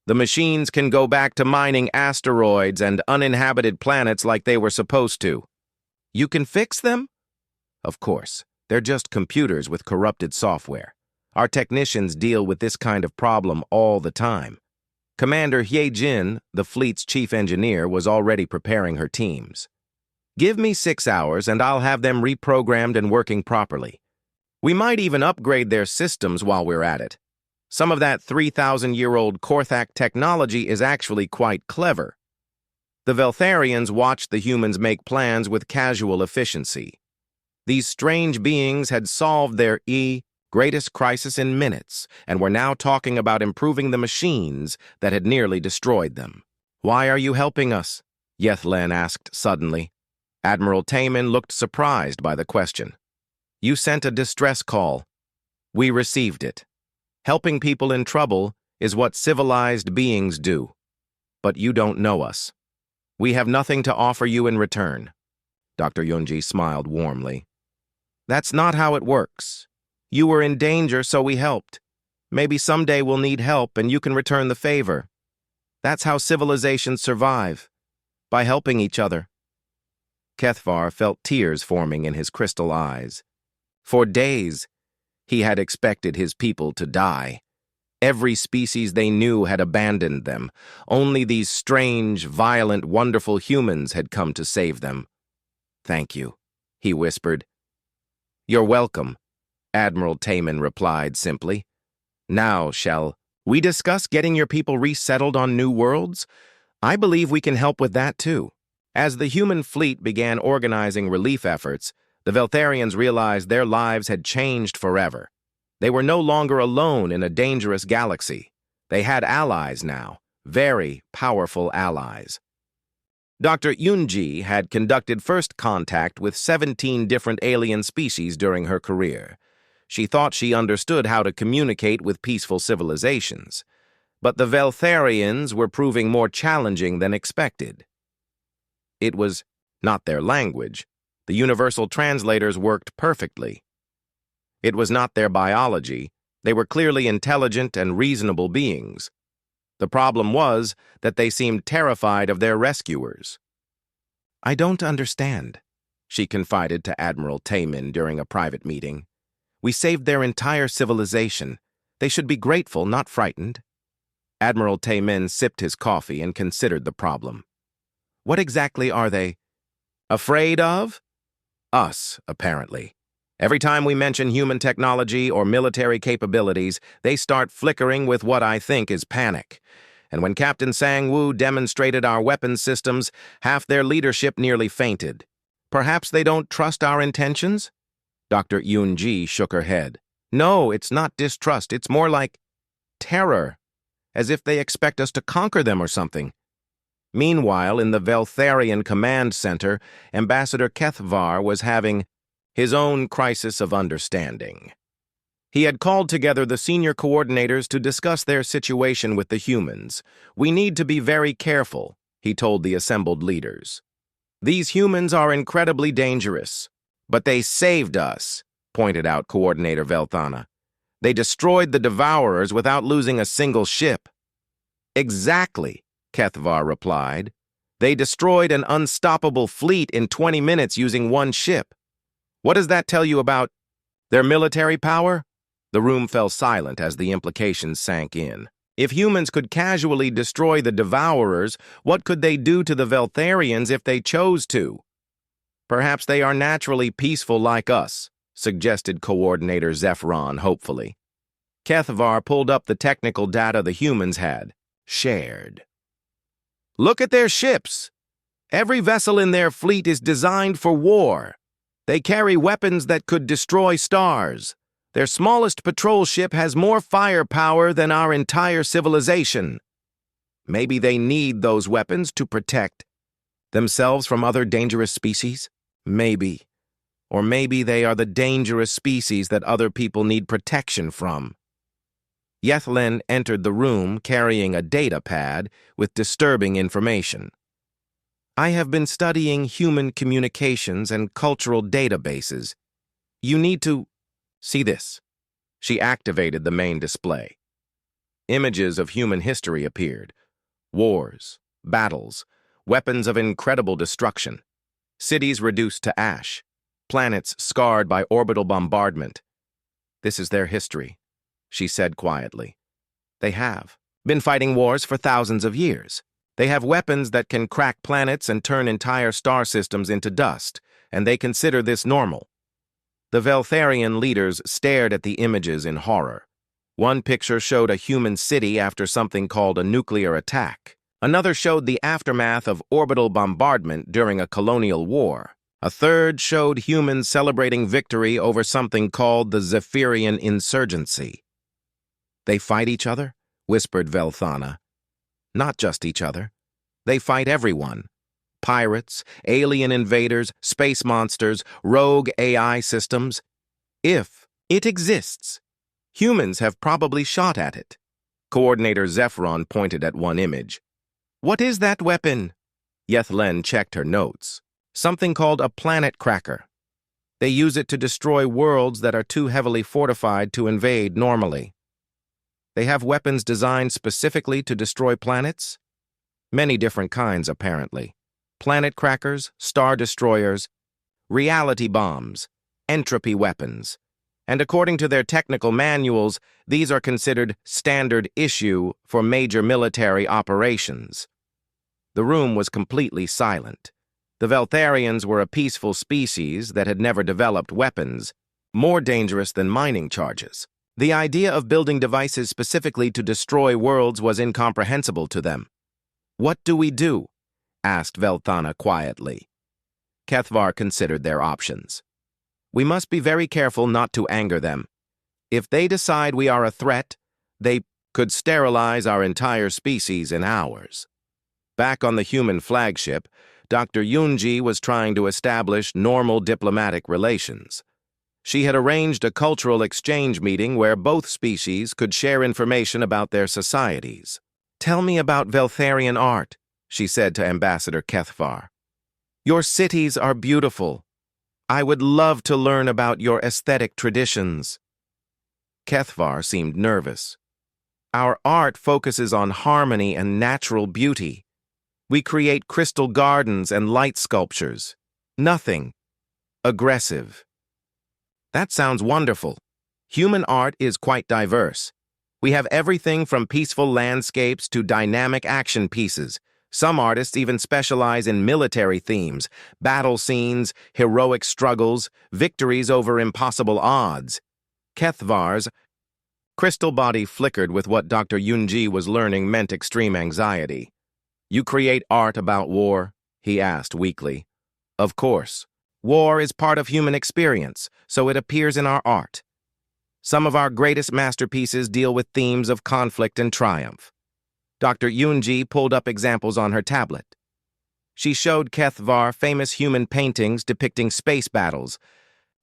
The machines can go back to mining asteroids and uninhabited planets like they were supposed to. You can fix them? Of course. They're just computers with corrupted software. Our technicians deal with this kind of problem all the time. Commander He Jin, the fleet's chief engineer, was already preparing her teams. Give me 6 hours and I'll have them reprogrammed and working properly. We might even upgrade their systems while we're at it. Some of that 3,000-year-old Korthak technology is actually quite clever. The Veltharians watched the humans make plans with casual efficiency. These strange beings had solved their greatest crisis in minutes and were now talking about improving the machines that had nearly destroyed them. "Why are you helping us?" Yethlen asked suddenly. Admiral Taman looked surprised by the question. "You sent a distress call. We received it. Helping people in trouble is what civilized beings do. But you don't know us. We have nothing to offer you in return." Dr. Yunji smiled warmly. "That's not how it works. You were in danger, so we helped. Maybe someday we'll need help and you can return the favor. That's how civilizations survive, by helping each other." Kethvar felt tears forming in his crystal eyes. For days, he had expected his people to die. Every species they knew had abandoned them. Only these strange, violent, wonderful humans had come to save them. "Thank you," he whispered. "You're welcome," Admiral Taman replied simply. "Now, shall we discuss getting your people resettled on new worlds? I believe we can help with that too." As the human fleet began organizing relief efforts, the Veltharians realized their lives had changed forever. They were no longer alone in a dangerous galaxy. They had allies now, very powerful allies. Dr. Yunji had conducted first contact with 17 different alien species during her career. She thought she understood how to communicate with peaceful civilizations. But the Veltharians were proving more challenging than expected. It was not their language. The universal translators worked perfectly. It was not their biology. They were clearly intelligent and reasonable beings. The problem was that they seemed terrified of their rescuers. "I don't understand," she confided to Admiral Taman during a private meeting. "We saved their entire civilization. They should be grateful, not frightened." Admiral Taman sipped his coffee and considered the problem. "What exactly are they afraid of?" "Us, apparently. Every time we mention human technology or military capabilities, they start flickering with what I think is panic. And when Captain Sang-Woo demonstrated our weapons systems, half their leadership nearly fainted. Perhaps they don't trust our intentions?" Dr. Yunji shook her head. "No, it's not distrust. It's more like terror, as if they expect us to conquer them or something." Meanwhile, in the Veltharian Command Center, Ambassador Kethvar was having his own crisis of understanding. He had called together the senior coordinators to discuss their situation with the humans. "We need to be very careful," he told the assembled leaders. "These humans are incredibly dangerous. But they saved us," pointed out Coordinator Velthana. "They destroyed the Devourers without losing a single ship." "Exactly," Kethvar replied. "They destroyed an unstoppable fleet in 20 minutes using one ship. What does that tell you about their military power?" The room fell silent as the implications sank in. If humans could casually destroy the Devourers, what could they do to the Veltharians if they chose to? "Perhaps they are naturally peaceful like us," suggested Coordinator Zephron hopefully. Kethvar pulled up the technical data the humans had shared. "Look at their ships. Every vessel in their fleet is designed for war. They carry weapons that could destroy stars. Their smallest patrol ship has more firepower than our entire civilization. Maybe they need those weapons to protect themselves from other dangerous species? Maybe. Or maybe they are the dangerous species that other people need protection from." Yethlen entered the room carrying a data pad with disturbing information. "I have been studying human communications and cultural databases. You need to see this." She activated the main display. Images of human history appeared. Wars, battles, weapons of incredible destruction, cities reduced to ash, planets scarred by orbital bombardment. "This is their history," she said quietly. "They have been fighting wars for thousands of years. They have weapons that can crack planets and turn entire star systems into dust, and they consider this normal. The Veltharian leaders stared at the images in horror. One picture showed a human city after something called a nuclear attack. Another showed the aftermath of orbital bombardment during a colonial war. A third showed humans celebrating victory over something called the Zephyrian insurgency. "They fight each other?" whispered Velthana. "Not just each other. They fight everyone. Pirates, alien invaders, space monsters, rogue AI systems. If it exists, humans have probably shot at it." Coordinator Zephyron pointed at one image. "What is that weapon?" Yethlen checked her notes. "Something called a planet cracker. They use it to destroy worlds that are too heavily fortified to invade normally." "They have weapons designed specifically to destroy planets?" "Many different kinds, apparently. Planet crackers, star destroyers, reality bombs, entropy weapons. And according to their technical manuals, these are considered standard issue for major military operations." The room was completely silent. The Veltharians were a peaceful species that had never developed weapons, more dangerous than mining charges. The idea of building devices specifically to destroy worlds was incomprehensible to them. "What do we do?" asked Velthana quietly. Kethvar considered their options. "We must be very careful not to anger them. If they decide we are a threat, they could sterilize our entire species in hours." Back on the human flagship, Dr. Yunji was trying to establish normal diplomatic relations. She had arranged a cultural exchange meeting where both species could share information about their societies. "Tell me about Veltharian art," she said to Ambassador Kethvar. "Your cities are beautiful. I would love to learn about your aesthetic traditions." Kethvar seemed nervous. "Our art focuses on harmony and natural beauty. We create crystal gardens and light sculptures. Nothing aggressive." "That sounds wonderful. Human art is quite diverse. We have everything from peaceful landscapes to dynamic action pieces. Some artists even specialize in military themes, battle scenes, heroic struggles, victories over impossible odds." Kethvar's crystal body flickered with what Dr. Yunji was learning meant extreme anxiety. "You create art about war?" he asked weakly. "Of course. War is part of human experience, so it appears in our art. Some of our greatest masterpieces deal with themes of conflict and triumph." Dr. Yunji pulled up examples on her tablet. She showed Kethvar famous human paintings depicting space battles,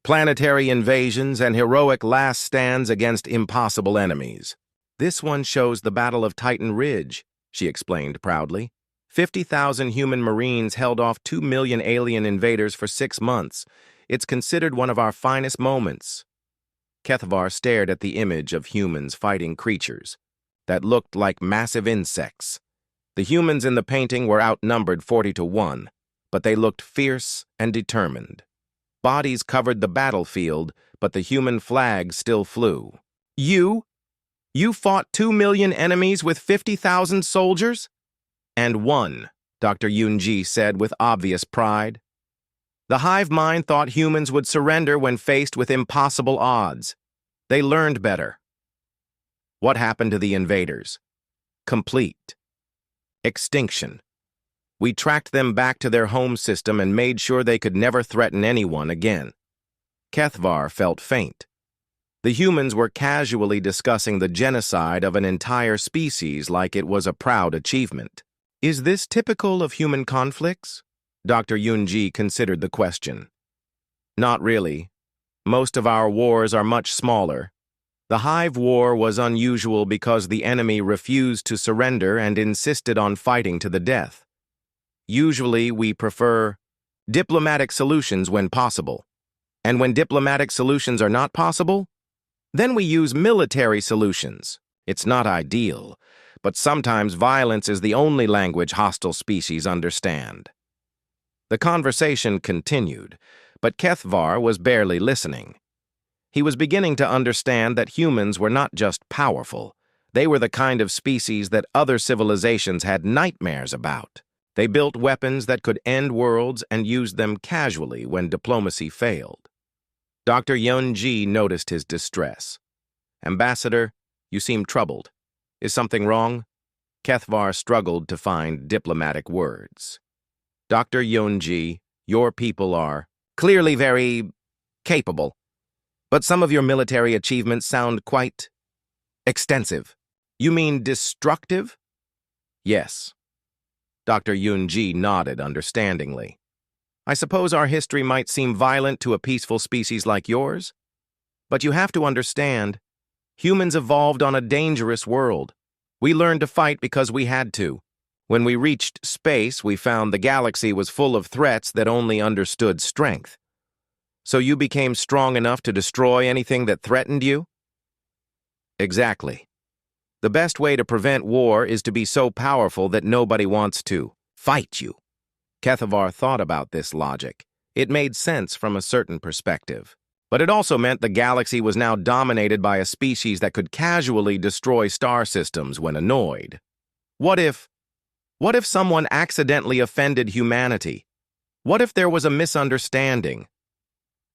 planetary invasions, and heroic last stands against impossible enemies. "This one shows the Battle of Titan Ridge," she explained proudly. 50,000 human Marines held off 2 million alien invaders for 6 months. It's considered one of our finest moments. Kethvar stared at the image of humans fighting creatures that looked like massive insects. The humans in the painting were outnumbered 40-1, but they looked fierce and determined. Bodies covered the battlefield, but the human flag still flew. You fought 2 million enemies with 50,000 soldiers?" "And won," Dr. Yunji said with obvious pride. "The hive mind thought humans would surrender when faced with impossible odds. They learned better." "What happened to the invaders?" "Complete extinction. We tracked them back to their home system and made sure they could never threaten anyone again." Kethvar felt faint. The humans were casually discussing the genocide of an entire species like it was a proud achievement. "Is this typical of human conflicts?" Dr. Yunji considered the question. "Not really. Most of our wars are much smaller. The Hive War was unusual because the enemy refused to surrender and insisted on fighting to the death. Usually, we prefer diplomatic solutions when possible. And when diplomatic solutions are not possible, then we use military solutions. It's not ideal, but sometimes violence is the only language hostile species understand." The conversation continued, but Kethvar was barely listening. He was beginning to understand that humans were not just powerful, They were the kind of species that other civilizations had nightmares about. They built weapons that could end worlds and used them casually when diplomacy failed. Dr. Yunji noticed his distress. "Ambassador, you seem troubled. Is something wrong?" Kethvar struggled to find diplomatic words. "Dr. Yunji, your people are clearly very capable, but some of your military achievements sound quite extensive." "You mean destructive?" "Yes." Dr. Yunji nodded understandingly. "I suppose our history might seem violent to a peaceful species like yours, but you have to understand, humans evolved on a dangerous world. We learned to fight because we had to. When we reached space, we found the galaxy was full of threats that only understood strength. So you became strong enough to destroy anything that threatened you?" "Exactly. The best way to prevent war is to be so powerful that nobody wants to fight you." Kethvar thought about this logic. It made sense from a certain perspective. But it also meant the galaxy was now dominated by a species that could casually destroy star systems when annoyed. What if someone accidentally offended humanity? What if there was a misunderstanding?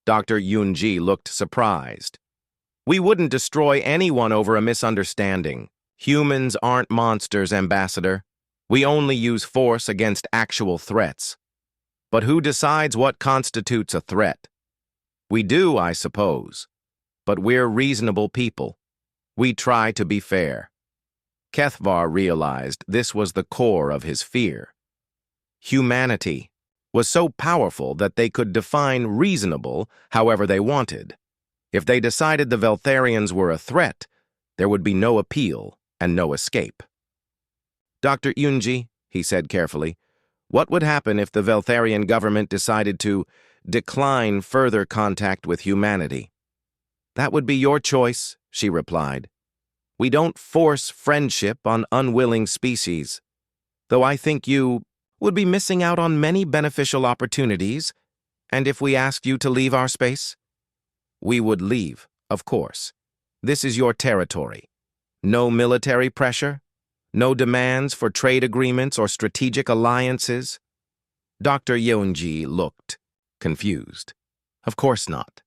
Dr. Yunji looked surprised. "We wouldn't destroy anyone over a misunderstanding. Humans aren't monsters, Ambassador. We only use force against actual threats. But who decides what constitutes a threat? We do, I suppose. But we're reasonable people. We try to be fair." Kethvar realized this was the core of his fear. Humanity was so powerful that they could define reasonable however they wanted. If they decided the Veltharians were a threat, there would be no appeal and no escape. "Dr. Yunji," he said carefully, "what would happen if the Veltharian government decided to decline further contact with humanity?" "That would be your choice," she replied. "We don't force friendship on unwilling species, though I think you would be missing out on many beneficial opportunities. And if we asked you to leave our space?" "We would leave, of course. This is your territory. No military pressure, no demands for trade agreements or strategic alliances." Dr. Yunji looked confused. "Of course not.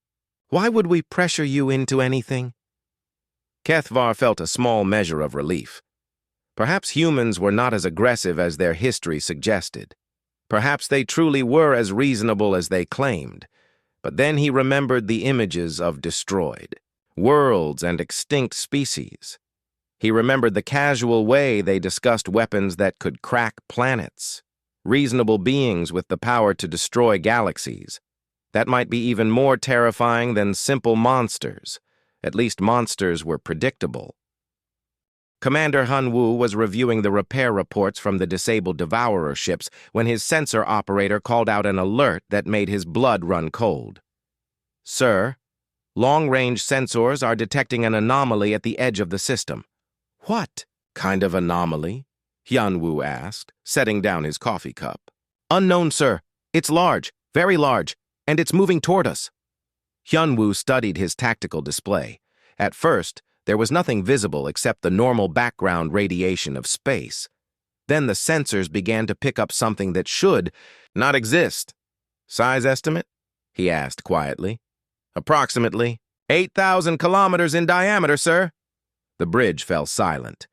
Why would we pressure you into anything?" Kethvar felt a small measure of relief. Perhaps humans were not as aggressive as their history suggested. Perhaps they truly were as reasonable as they claimed. But then he remembered the images of destroyed worlds and extinct species. He remembered the casual way they discussed weapons that could crack planets, reasonable beings with the power to destroy galaxies. That might be even more terrifying than simple monsters. At least monsters were predictable. Commander Hunwoo was reviewing the repair reports from the disabled Devourer ships when his sensor operator called out an alert that made his blood run cold. "Sir, long-range sensors are detecting an anomaly at the edge of the system." "What kind of anomaly?" Hyunwoo asked, setting down his coffee cup. "Unknown, sir. It's large, very large, and it's moving toward us." Hyunwoo studied his tactical display. At first, there was nothing visible except the normal background radiation of space. Then the sensors began to pick up something that should not exist. "Size estimate?" he asked quietly. "Approximately 8,000 kilometers in diameter, sir." The bridge fell silent.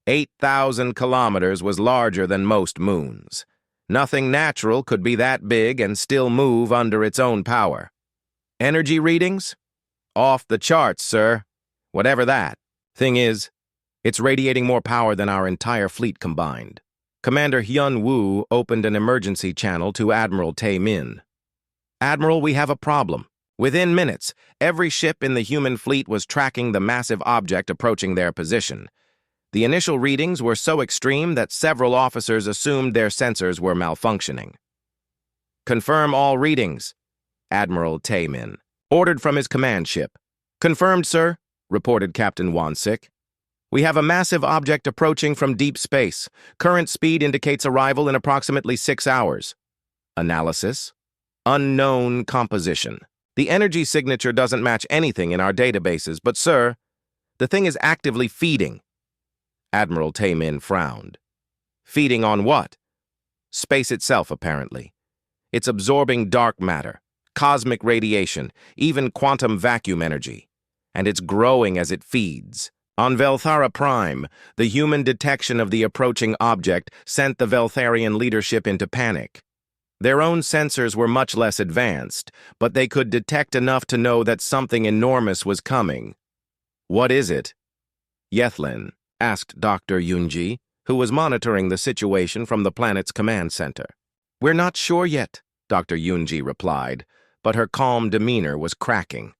8,000 kilometers was larger than most moons. Nothing natural could be that big and still move under its own power. "Energy readings?" "Off the charts, sir. Whatever that. Thing is, it's radiating more power than our entire fleet combined." Commander Hyunwoo opened an emergency channel to Admiral Tae-min. "Admiral, we have a problem. Within minutes, every ship in the human fleet was tracking the massive object approaching their position. The initial readings were so extreme that several officers assumed their sensors were malfunctioning." "Confirm all readings," Admiral Tae-min ordered from his command ship. "Confirmed, sir," reported Captain Wansik. "We have a massive object approaching from deep space. Current speed indicates arrival in approximately 6 hours. Analysis: unknown composition. The energy signature doesn't match anything in our databases, but, sir, the thing is actively feeding. Admiral Taemin frowned. Feeding on what? Space itself, apparently. It's absorbing dark matter, cosmic radiation, even quantum vacuum energy. And it's growing as it feeds. On Velthara Prime, the human detection of the approaching object sent the Veltharian leadership into panic. Their own sensors were much less advanced, but they could detect enough to know that something enormous was coming. What is it? Yethlin asked Dr. Yunji, who was monitoring the situation from the planet's command center. We're not sure yet, Dr. Yunji replied, but her calm demeanor was cracking.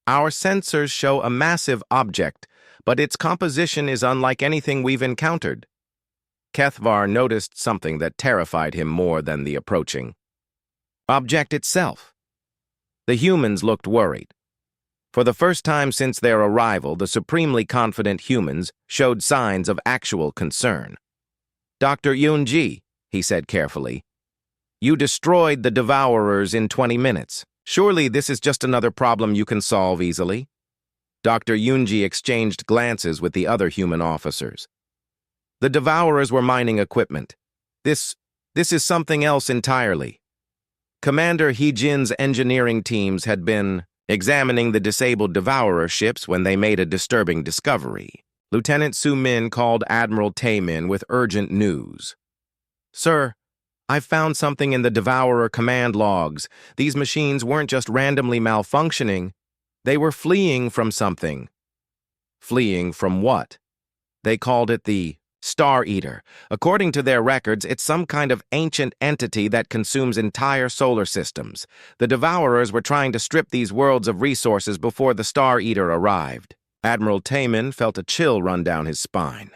Our sensors show a massive object, but its composition is unlike anything we've encountered. Kethvar noticed something that terrified him more than the approaching object itself. The humans looked worried. For the first time since their arrival, the supremely confident humans showed signs of actual concern. Dr. Yunji, he said carefully, you destroyed the Devourers in 20 minutes. Surely this is just another problem you can solve easily? Dr. Yunji exchanged glances with the other human officers. The Devourers were mining equipment. This is something else entirely. Commander Heejin's engineering teams had been examining the disabled Devourer ships when they made a disturbing discovery. Lieutenant Su Min called Admiral Taemin with urgent news. Sir, I've found something in the Devourer command logs. These machines weren't just randomly malfunctioning. They were fleeing from something. Fleeing from what? They called it the Star Eater. According to their records, it's some kind of ancient entity that consumes entire solar systems. The Devourers were trying to strip these worlds of resources before the Star Eater arrived. Admiral Taemin felt a chill run down his spine.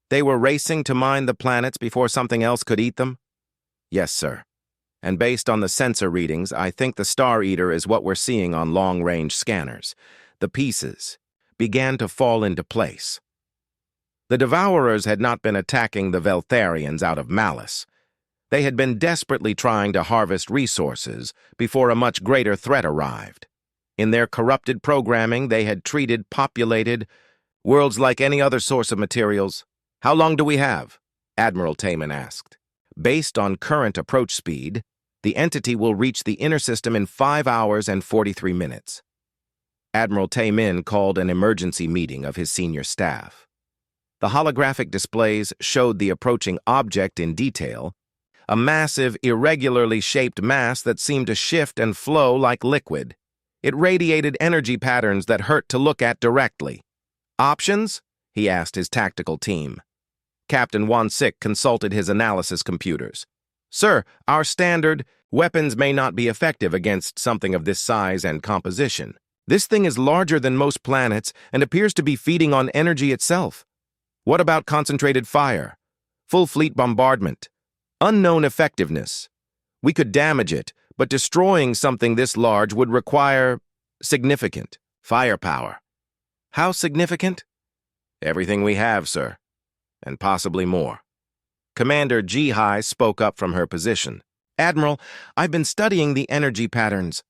They were racing to mine the planets before something else could eat them? Yes, sir. And based on the sensor readings, I think the Star Eater is what we're seeing on long-range scanners. The pieces began to fall into place. The Devourers had not been attacking the Veltharians out of malice. They had been desperately trying to harvest resources before a much greater threat arrived. In their corrupted programming, they had treated populated worlds like any other source of materials. How long do we have? Admiral Taemin asked. Based on current approach speed, the entity will reach the inner system in 5 hours and 43 minutes. Admiral Taemin called an emergency meeting of his senior staff. The holographic displays showed the approaching object in detail, a massive, irregularly shaped mass that seemed to shift and flow like liquid. It radiated energy patterns that hurt to look at directly. Options? He asked his tactical team. Captain Wansik consulted his analysis computers. Sir, our standard weapons may not be effective against something of this size and composition. This thing is larger than most planets and appears to be feeding on energy itself. What about concentrated fire? Full fleet bombardment? Unknown effectiveness. We could damage it, but destroying something this large would require significant firepower. How significant? Everything we have, sir. And possibly more. Commander Jihai spoke up from her position. Admiral, I've been studying the energy patterns.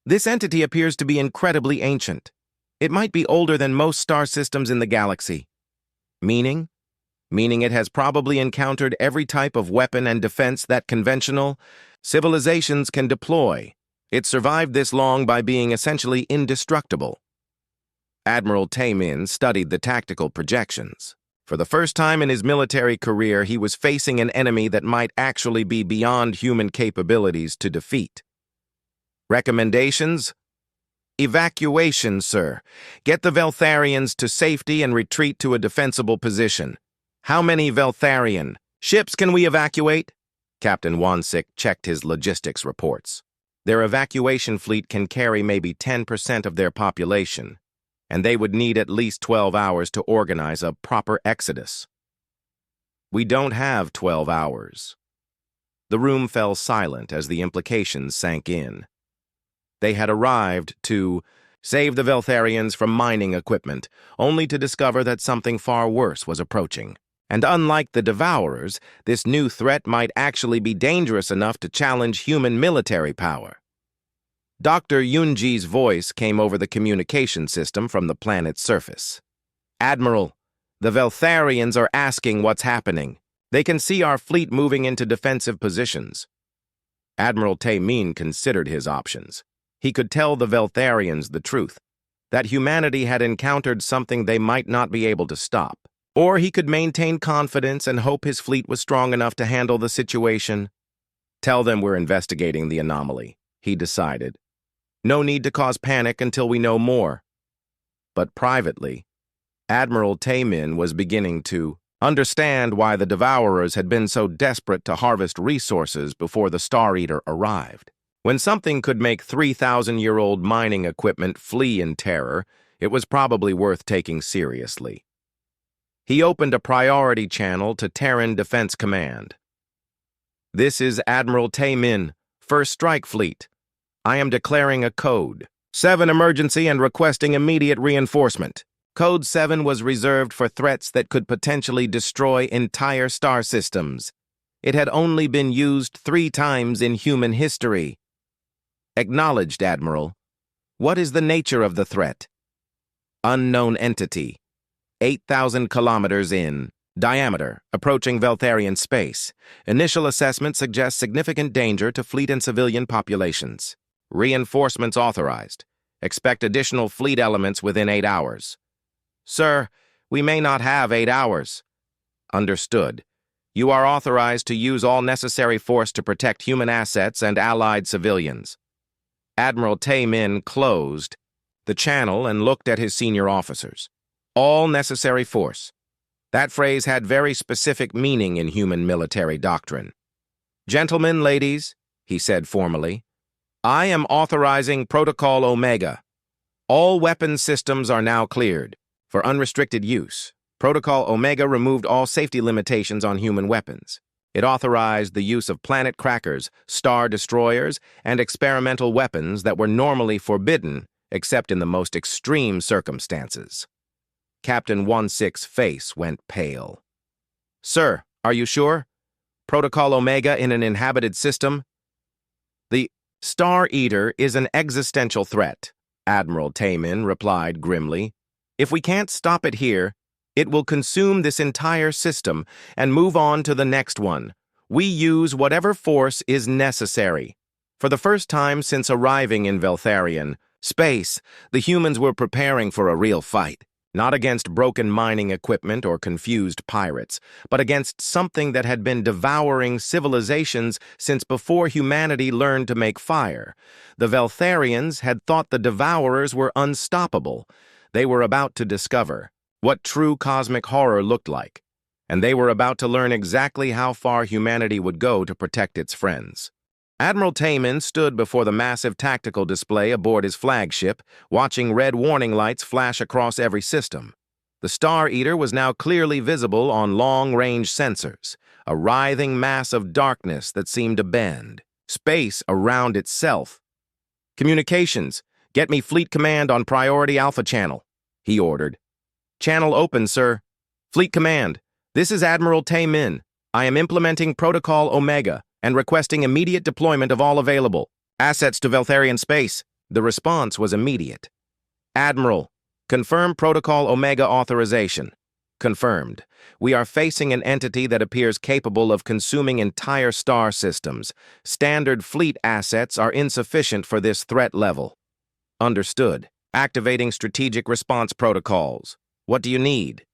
This entity appears to be incredibly ancient. It might be older than most star systems in the galaxy. Meaning? Meaning it has probably encountered every type of weapon and defense that conventional civilizations can deploy. It survived this long by being essentially indestructible. Admiral Taemin studied the tactical projections. For the first time in his military career, he was facing an enemy that might actually be beyond human capabilities to defeat. Recommendations? Evacuation, sir. Get the Veltharians to safety and retreat to a defensible position. How many Veltharian ships can we evacuate? Captain Wansik checked his logistics reports. Their evacuation fleet can carry maybe 10% of their population, and they would need at least 12 hours to organize a proper exodus. We don't have 12 hours. The room fell silent as the implications sank in. They had arrived to save the Veltharians from mining equipment, only to discover that something far worse was approaching. And unlike the Devourers, this new threat might actually be dangerous enough to challenge human military power. Dr. Yunji's voice came over the communication system from the planet's surface. Admiral, The Veltharians are asking what's happening. They can see our fleet moving into defensive positions. Admiral Taymin considered his options. He could tell the Veltharians the truth, that humanity had encountered something they might not be able to stop. Or he could maintain confidence and hope his fleet was strong enough to handle the situation. Tell them we're investigating the anomaly, he decided. No need to cause panic until we know more. But privately, Admiral Taymin was beginning to understand why the Devourers had been so desperate to harvest resources before the Star Eater arrived. When something could make 3,000-year-old mining equipment flee in terror, it was probably worth taking seriously. He opened a priority channel to Terran Defense Command. This is Admiral Taymin, 1st Strike Fleet. I am declaring a Code 7 emergency and requesting immediate reinforcement. Code 7 was reserved for threats that could potentially destroy entire star systems. It had only been used 3 times in human history. Acknowledged, Admiral. What is the nature of the threat? Unknown entity. 8,000 kilometers in diameter, approaching Veltharian space. Initial assessment suggests significant danger to fleet and civilian populations. Reinforcements authorized. Expect additional fleet elements within 8 hours. Sir, we may not have 8 hours. Understood. You are authorized to use all necessary force to protect human assets and allied civilians. Admiral Taymin closed the channel and looked at his senior officers. All necessary force. That phrase had very specific meaning in human military doctrine. Gentlemen, ladies, he said formally, I am authorizing Protocol Omega. All weapons systems are now cleared for unrestricted use. Protocol Omega removed all safety limitations on human weapons. It authorized the use of planet crackers, star destroyers, and experimental weapons that were normally forbidden except in the most extreme circumstances. Captain 16's face went pale. Sir, are you sure? Protocol Omega in an inhabited system? The Star Eater is an existential threat, Admiral Taymin replied grimly. If we can't stop it here, it will consume this entire system and move on to the next one. We use whatever force is necessary. For the first time since arriving in Veltharian space, the humans were preparing for a real fight. Not against broken mining equipment or confused pirates, but against something that had been devouring civilizations since before humanity learned to make fire. The Veltharians had thought the Devourers were unstoppable. They were about to discover what true cosmic horror looked like, and they were about to learn exactly how far humanity would go to protect its friends. Admiral Taymin stood before the massive tactical display aboard his flagship, watching red warning lights flash across every system. The Star Eater was now clearly visible on long-range sensors, a writhing mass of darkness that seemed to bend. Space around itself. Communications, get me Fleet Command on Priority Alpha Channel, he ordered. Channel open, sir. Fleet Command, this is Admiral Taymin. I am implementing Protocol Omega and requesting immediate deployment of all available assets to Veltharian space. The response was immediate. Admiral, confirm Protocol Omega authorization. Confirmed. We are facing an entity that appears capable of consuming entire star systems. Standard fleet assets are insufficient for this threat level. Understood. Activating strategic response protocols. What do you need?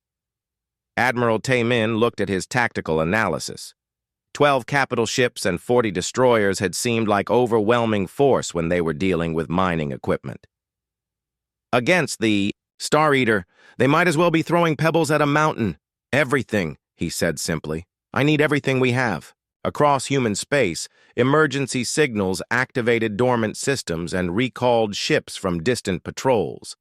Admiral Taymin looked at his tactical analysis. 12 capital ships and 40 destroyers had seemed like overwhelming force when they were dealing with mining equipment. Against the Star Eater, they might as well be throwing pebbles at a mountain. Everything, he said simply. I need everything we have. Across human space, emergency signals activated dormant systems and recalled ships from distant patrols.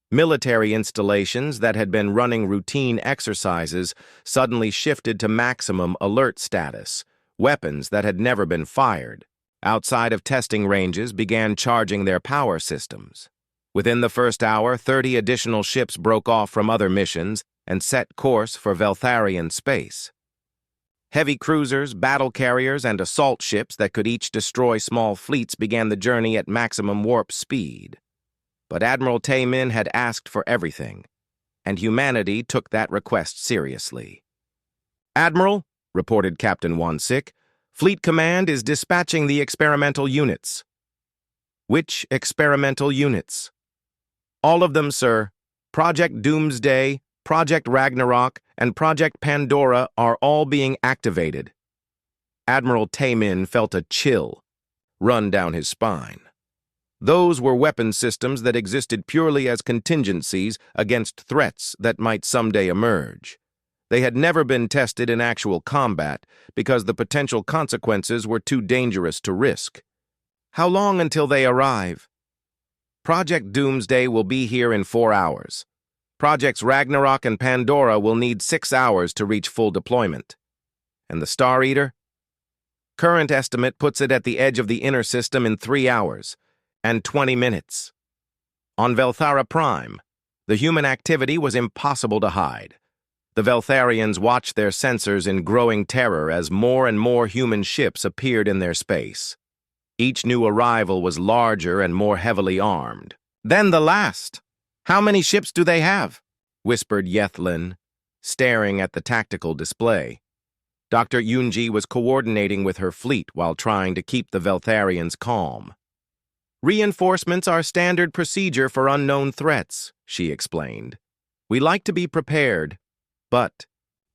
Military installations that had been running routine exercises suddenly shifted to maximum alert status. Weapons that had never been fired, outside of testing ranges, began charging their power systems. Within the first hour, 30 additional ships broke off from other missions and set course for Veltharian space. Heavy cruisers, battle carriers, and assault ships that could each destroy small fleets began the journey at maximum warp speed. But Admiral Taymin had asked for everything, and humanity took that request seriously. "Admiral," reported Captain Wansik, "Fleet Command is dispatching the experimental units." "Which experimental units?" "All of them, sir. Project Doomsday, Project Ragnarok, and Project Pandora are all being activated." Admiral Taemin felt a chill run down his spine. Those were weapon systems that existed purely as contingencies against threats that might someday emerge. They had never been tested in actual combat because the potential consequences were too dangerous to risk. "How long until they arrive?" "Project Doomsday will be here in 4 hours. Projects Ragnarok and Pandora will need 6 hours to reach full deployment." "And the Star Eater?" "Current estimate puts it at the edge of the inner system in 3 hours and 20 minutes. On Velthara Prime, the human activity was impossible to hide. The Veltharians watched their sensors in growing terror as more and more human ships appeared in their space. Each new arrival was larger and more heavily armed. "Then the last. How many ships do they have?" whispered Yethlin, staring at the tactical display. Dr. Yunji was coordinating with her fleet while trying to keep the Veltharians calm. "Reinforcements are standard procedure for unknown threats," she explained. "We like to be prepared, but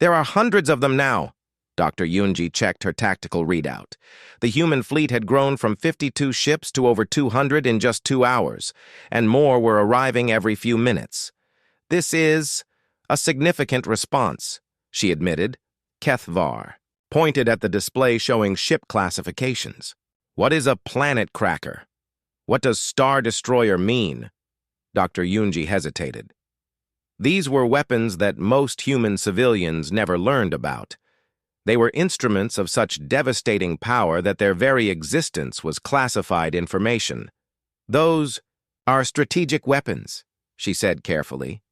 there are hundreds of them now." Dr. Yunji checked her tactical readout. The human fleet had grown from 52 ships to over 200 in just 2 hours, and more were arriving every few minutes. "This is a significant response," she admitted. Kethvar pointed at the display showing ship classifications. "What is a planet cracker? What does Star Destroyer mean?" Dr. Yunji hesitated. These were weapons that most human civilians never learned about. They were instruments of such devastating power that their very existence was classified information. "Those are strategic weapons," she said carefully.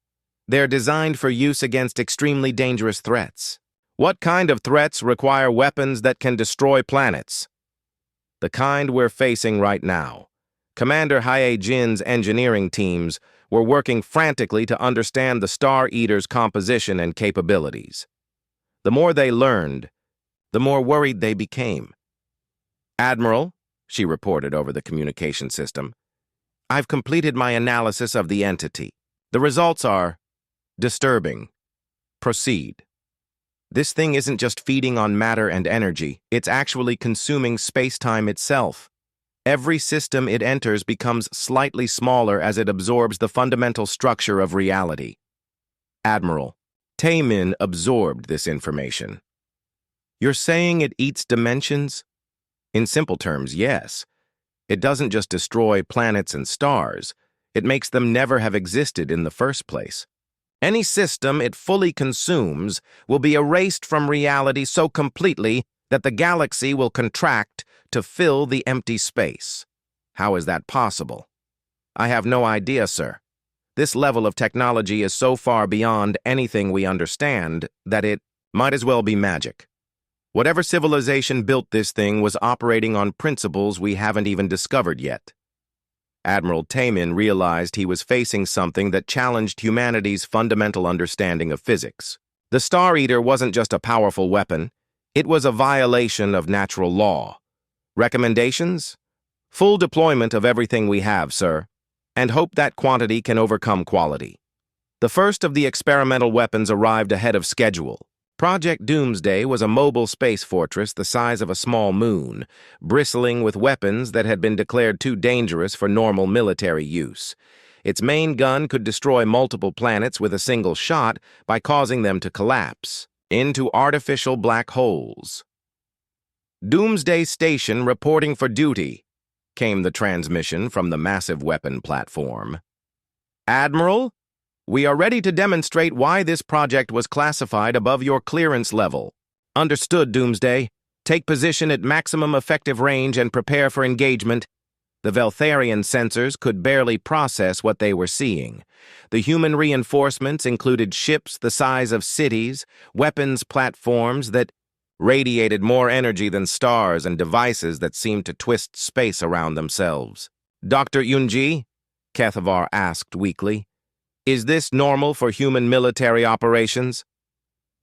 "They're designed for use against extremely dangerous threats." "What kind of threats require weapons that can destroy planets?" "The kind we're facing right now." Commander Hae Jin's engineering teams were working frantically to understand the Star Eater's composition and capabilities. The more they learned, the more worried they became. "Admiral," she reported over the communication system, "I've completed my analysis of the entity. The results are disturbing. Proceed." "This thing isn't just feeding on matter and energy, it's actually consuming space-time itself. Every system it enters becomes slightly smaller as it absorbs the fundamental structure of reality." "Admiral." Taemin absorbed this information. "You're saying it eats dimensions?" "In simple terms, yes. It doesn't just destroy planets and stars, it makes them never have existed in the first place. Any system it fully consumes will be erased from reality so completely that the galaxy will contract to fill the empty space." "How is that possible?" "I have no idea, sir. This level of technology is so far beyond anything we understand that it might as well be magic. Whatever civilization built this thing was operating on principles we haven't even discovered yet." Admiral Taemin realized he was facing something that challenged humanity's fundamental understanding of physics. The Star Eater wasn't just a powerful weapon, it was a violation of natural law. "Recommendations? Full deployment of everything we have, sir, and hope that quantity can overcome quality." The first of the experimental weapons arrived ahead of schedule. Project Doomsday was a mobile space fortress the size of a small moon, bristling with weapons that had been declared too dangerous for normal military use. Its main gun could destroy multiple planets with a single shot by causing them to collapse into artificial black holes. "Doomsday Station reporting for duty," came the transmission from the massive weapon platform. "Admiral, we are ready to demonstrate why this project was classified above your clearance level." "Understood, Doomsday. Take position at maximum effective range and prepare for engagement." The Veltharian sensors could barely process what they were seeing. The human reinforcements included ships the size of cities, weapons platforms that radiated more energy than stars, and devices that seemed to twist space around themselves. "Dr. Yunji?" Kethvar asked weakly. Is this normal for human military operations?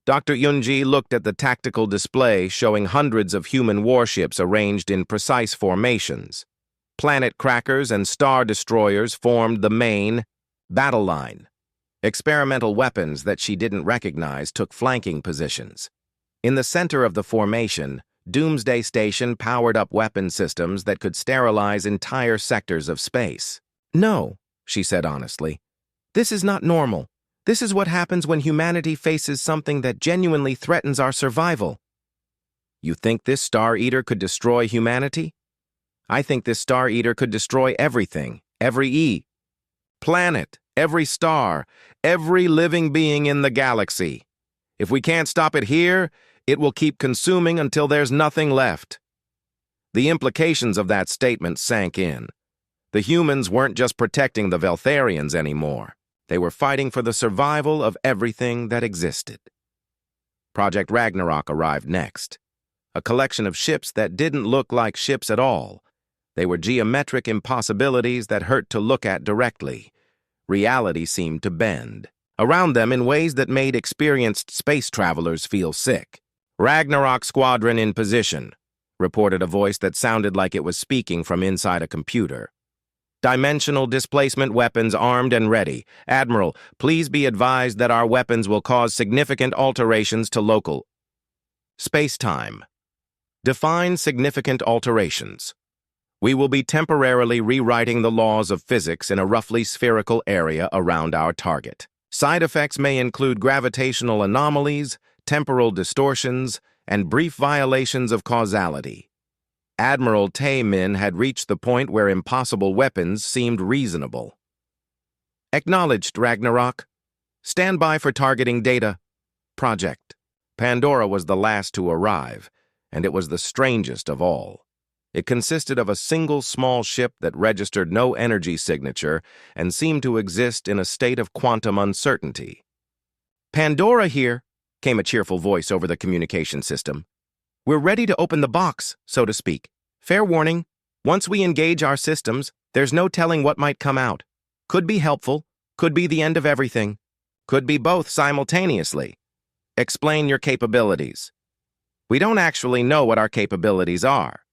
Dr. Yunji looked at the tactical display showing hundreds of human warships arranged in precise formations. Planet crackers and star destroyers formed the main battle line. Experimental weapons that she didn't recognize took flanking positions. In the center of the formation, Doomsday Station powered up weapon systems that could sterilize entire sectors of space. "No," she said honestly. "This is not normal. This is what happens when humanity faces something that genuinely threatens our survival." "You think this Star Eater could destroy humanity?" "I think this Star Eater could destroy everything, every planet, every star, every living being in the galaxy. If we can't stop it here, it will keep consuming until there's nothing left." The implications of that statement sank in. The humans weren't just protecting the Veltharians anymore. They were fighting for the survival of everything that existed. Project Ragnarok arrived next. A collection of ships that didn't look like ships at all. They were geometric impossibilities that hurt to look at directly. Reality seemed to bend around them in ways that made experienced space travelers feel sick. "Ragnarok Squadron in position," reported a voice that sounded like it was speaking from inside a computer. "Dimensional displacement weapons armed and ready. Admiral, please be advised that our weapons will cause significant alterations to local space-time. Define significant alterations. We will be temporarily rewriting the laws of physics in a roughly spherical area around our target. Side effects may include gravitational anomalies, temporal distortions, and brief violations of causality." Admiral Tae-min had reached the point where impossible weapons seemed reasonable. "Acknowledged, Ragnarok. Stand by for targeting data. Project." Pandora was the last to arrive, and it was the strangest of all. It consisted of a single small ship that registered no energy signature and seemed to exist in a state of quantum uncertainty. "Pandora here," came a cheerful voice over the communication system. "We're ready to open the box, so to speak. Fair warning, once we engage our systems, there's no telling what might come out. Could be helpful, could be the end of everything, could be both simultaneously. Explain your capabilities." "We don't actually know what our capabilities are.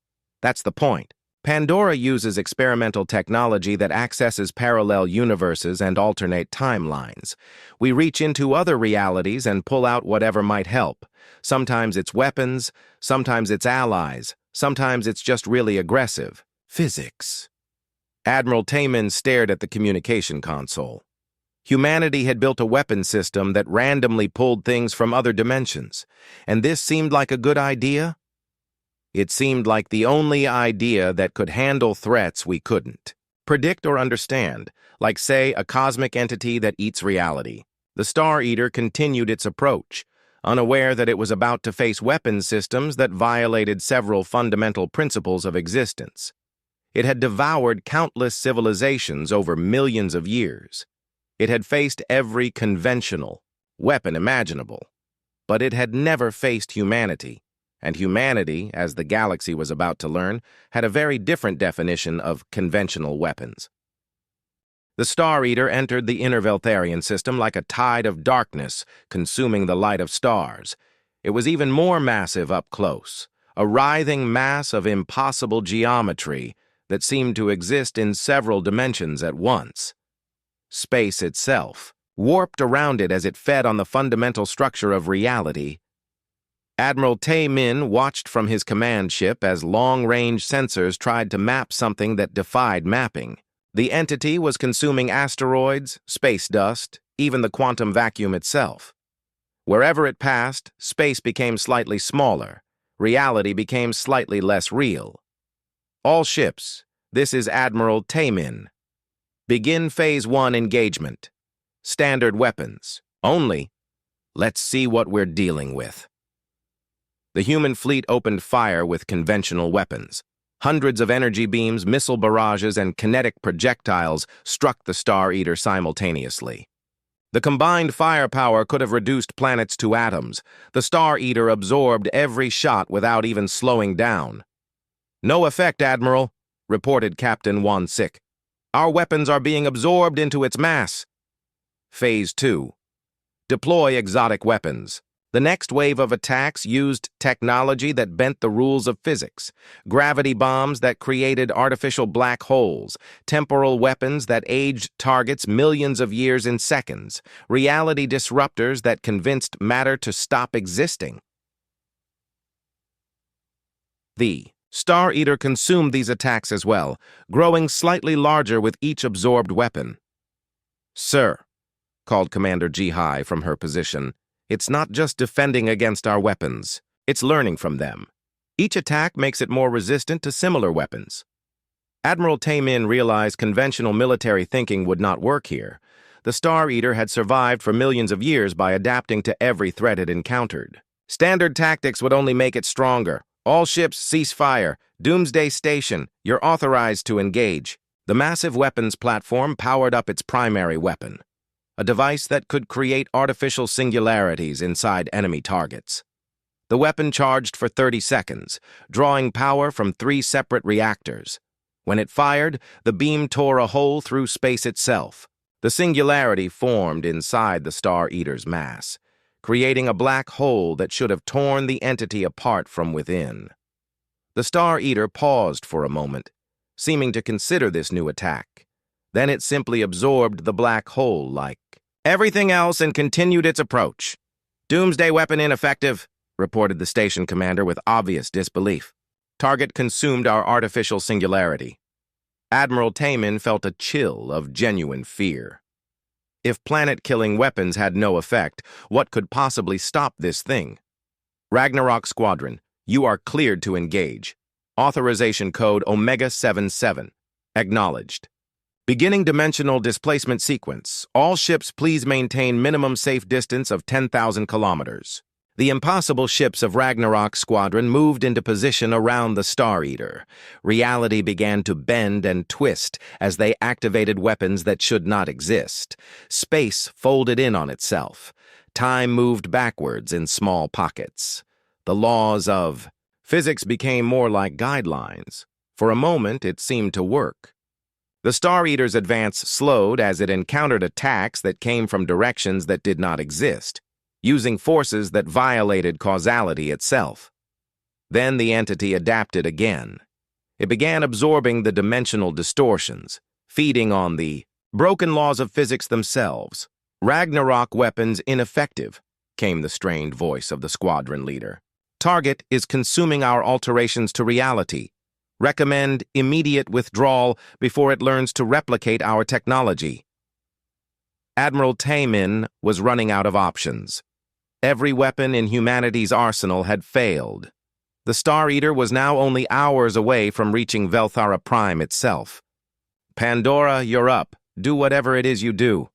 That's the point. Pandora uses experimental technology that accesses parallel universes and alternate timelines. We reach into other realities and pull out whatever might help. Sometimes it's weapons, sometimes it's allies, sometimes it's just really aggressive. Physics." Admiral Taemin stared at the communication console. Humanity had built a weapon system that randomly pulled things from other dimensions, and this seemed like a good idea. It seemed like the only idea that could handle threats we couldn't predict or understand, like, say, a cosmic entity that eats reality. The Star Eater continued its approach, unaware that it was about to face weapon systems that violated several fundamental principles of existence. It had devoured countless civilizations over millions of years. It had faced every conventional weapon imaginable, but it had never faced humanity. And humanity, as the galaxy was about to learn, had a very different definition of conventional weapons. The Star Eater entered the inner Veltharian system like a tide of darkness, consuming the light of stars. It was even more massive up close, a writhing mass of impossible geometry that seemed to exist in several dimensions at once. Space itself warped around it as it fed on the fundamental structure of reality. Admiral Tae-min watched from his command ship as long-range sensors tried to map something that defied mapping. The entity was consuming asteroids, space dust, even the quantum vacuum itself. Wherever it passed, space became slightly smaller. Reality became slightly less real. "All ships, this is Admiral Tae-min. Begin Phase 1 engagement. Standard weapons. Only. Let's see what we're dealing with." The human fleet opened fire with conventional weapons. Hundreds of energy beams, missile barrages, and kinetic projectiles struck the Star Eater simultaneously. The combined firepower could have reduced planets to atoms. The Star Eater absorbed every shot without even slowing down. "No effect, Admiral," reported Captain Won-sik. "Our weapons are being absorbed into its mass." Phase 2. Deploy exotic weapons. The next wave of attacks used technology that bent the rules of physics, gravity bombs that created artificial black holes, temporal weapons that aged targets millions of years in seconds, reality disruptors that convinced matter to stop existing. The Star Eater consumed these attacks as well, growing slightly larger with each absorbed weapon. "Sir," called Commander Ji-Hai from her position, "it's not just defending against our weapons, it's learning from them. Each attack makes it more resistant to similar weapons." Admiral Tae-min realized conventional military thinking would not work here. The Star Eater had survived for millions of years by adapting to every threat it encountered. Standard tactics would only make it stronger. "All ships cease fire. Doomsday Station, you're authorized to engage." The massive weapons platform powered up its primary weapon, a device that could create artificial singularities inside enemy targets. The weapon charged for 30 seconds, drawing power from 3 separate reactors. When it fired, the beam tore a hole through space itself. The singularity formed inside the Star Eater's mass, creating a black hole that should have torn the entity apart from within. The Star Eater paused for a moment, seeming to consider this new attack. Then it simply absorbed the black hole like everything else and continued its approach. "Doomsday weapon ineffective," reported the station commander with obvious disbelief. "Target consumed our artificial singularity." Admiral Tae-min felt a chill of genuine fear. If planet-killing weapons had no effect, what could possibly stop this thing? "Ragnarok Squadron, you are cleared to engage. Authorization code Omega-77. Acknowledged. Beginning dimensional displacement sequence. All ships please maintain minimum safe distance of 10,000 kilometers." The impossible ships of Ragnarok Squadron moved into position around the Star Eater. Reality began to bend and twist as they activated weapons that should not exist. Space folded in on itself. Time moved backwards in small pockets. The laws of physics became more like guidelines. For a moment, it seemed to work. The Star Eater's advance slowed as it encountered attacks that came from directions that did not exist, using forces that violated causality itself. Then the entity adapted again. It began absorbing the dimensional distortions, feeding on the broken laws of physics themselves. "Ragnarok weapons ineffective," came the strained voice of the squadron leader. "Target is consuming our alterations to reality. Recommend immediate withdrawal before it learns to replicate our technology." Admiral Tae-min was running out of options. Every weapon in humanity's arsenal had failed. The Star Eater was now only hours away from reaching Velthara Prime itself. "Pandora, you're up. Do whatever it is you do."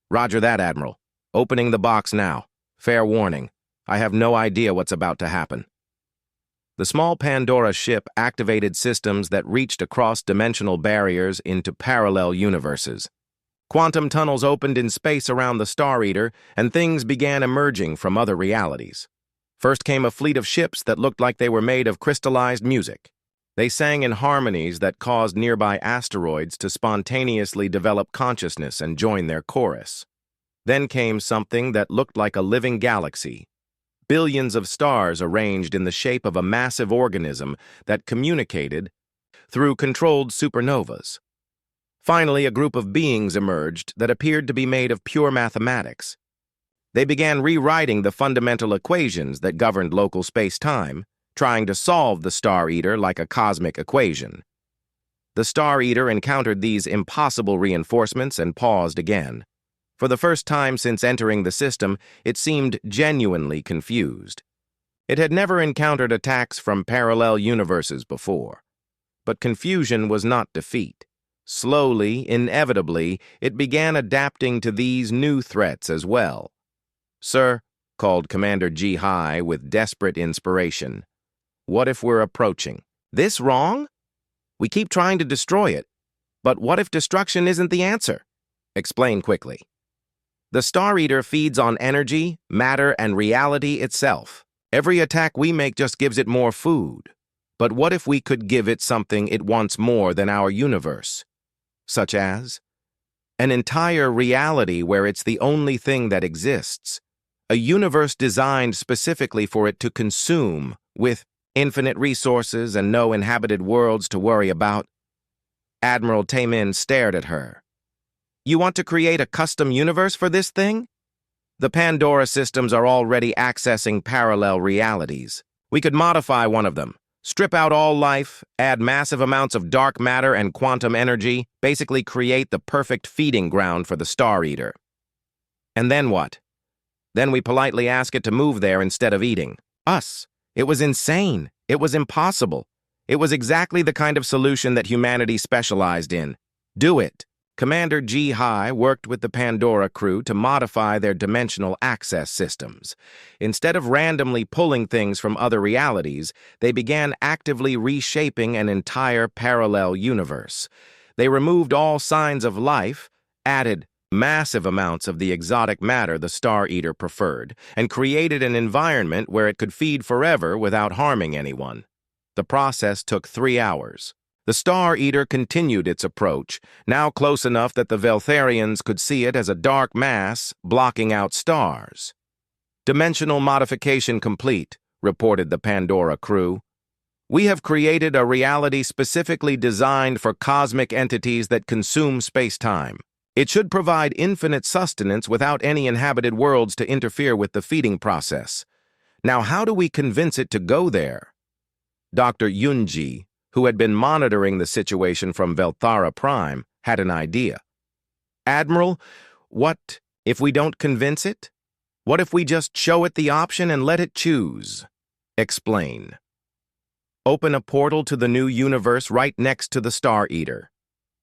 "Roger that, Admiral. Opening the box now. Fair warning. I have no idea what's about to happen." The small Pandora ship activated systems that reached across dimensional barriers into parallel universes. Quantum tunnels opened in space around the Star Eater, and things began emerging from other realities. First came a fleet of ships that looked like they were made of crystallized music. They sang in harmonies that caused nearby asteroids to spontaneously develop consciousness and join their chorus. Then came something that looked like a living galaxy. Billions of stars arranged in the shape of a massive organism that communicated through controlled supernovas. Finally, a group of beings emerged that appeared to be made of pure mathematics. They began rewriting the fundamental equations that governed local space-time, trying to solve the Star Eater like a cosmic equation. The Star Eater encountered these impossible reinforcements and paused again. For the first time since entering the system, it seemed genuinely confused. It had never encountered attacks from parallel universes before. But confusion was not defeat. Slowly, inevitably, it began adapting to these new threats as well. "Sir," called Commander Ji-Hai with desperate inspiration, "what if we're approaching this wrong? We keep trying to destroy it, but what if destruction isn't the answer? Explain quickly." "The Star Eater feeds on energy, matter, and reality itself. Every attack we make just gives it more food. But what if we could give it something it wants more than our universe? Such as?" An entire reality where it's the only thing that exists. A universe designed specifically for it to consume, with infinite resources and no inhabited worlds to worry about. Admiral Taemin stared at her. You want to create a custom universe for this thing? The Pandora systems are already accessing parallel realities. We could modify one of them, strip out all life, add massive amounts of dark matter and quantum energy, basically create the perfect feeding ground for the Star Eater. And then what? Then we politely ask it to move there instead of eating us. It was insane. It was impossible. It was exactly the kind of solution that humanity specialized in. Do it. Commander Ji-Hai worked with the Pandora crew to modify their dimensional access systems. Instead of randomly pulling things from other realities, they began actively reshaping an entire parallel universe. They removed all signs of life, added massive amounts of the exotic matter the Star Eater preferred, and created an environment where it could feed forever without harming anyone. The process took 3 hours. The Star Eater continued its approach, now close enough that the Veltharians could see it as a dark mass blocking out stars. Dimensional modification complete, reported the Pandora crew. We have created a reality specifically designed for cosmic entities that consume space-time. It should provide infinite sustenance without any inhabited worlds to interfere with the feeding process. Now, how do we convince it to go there? Dr. Yunji, who had been monitoring the situation from Velthara Prime, had an idea. Admiral, what if we don't convince it? What if we just show it the option and let it choose? Explain. Open a portal to the new universe right next to the Star Eater.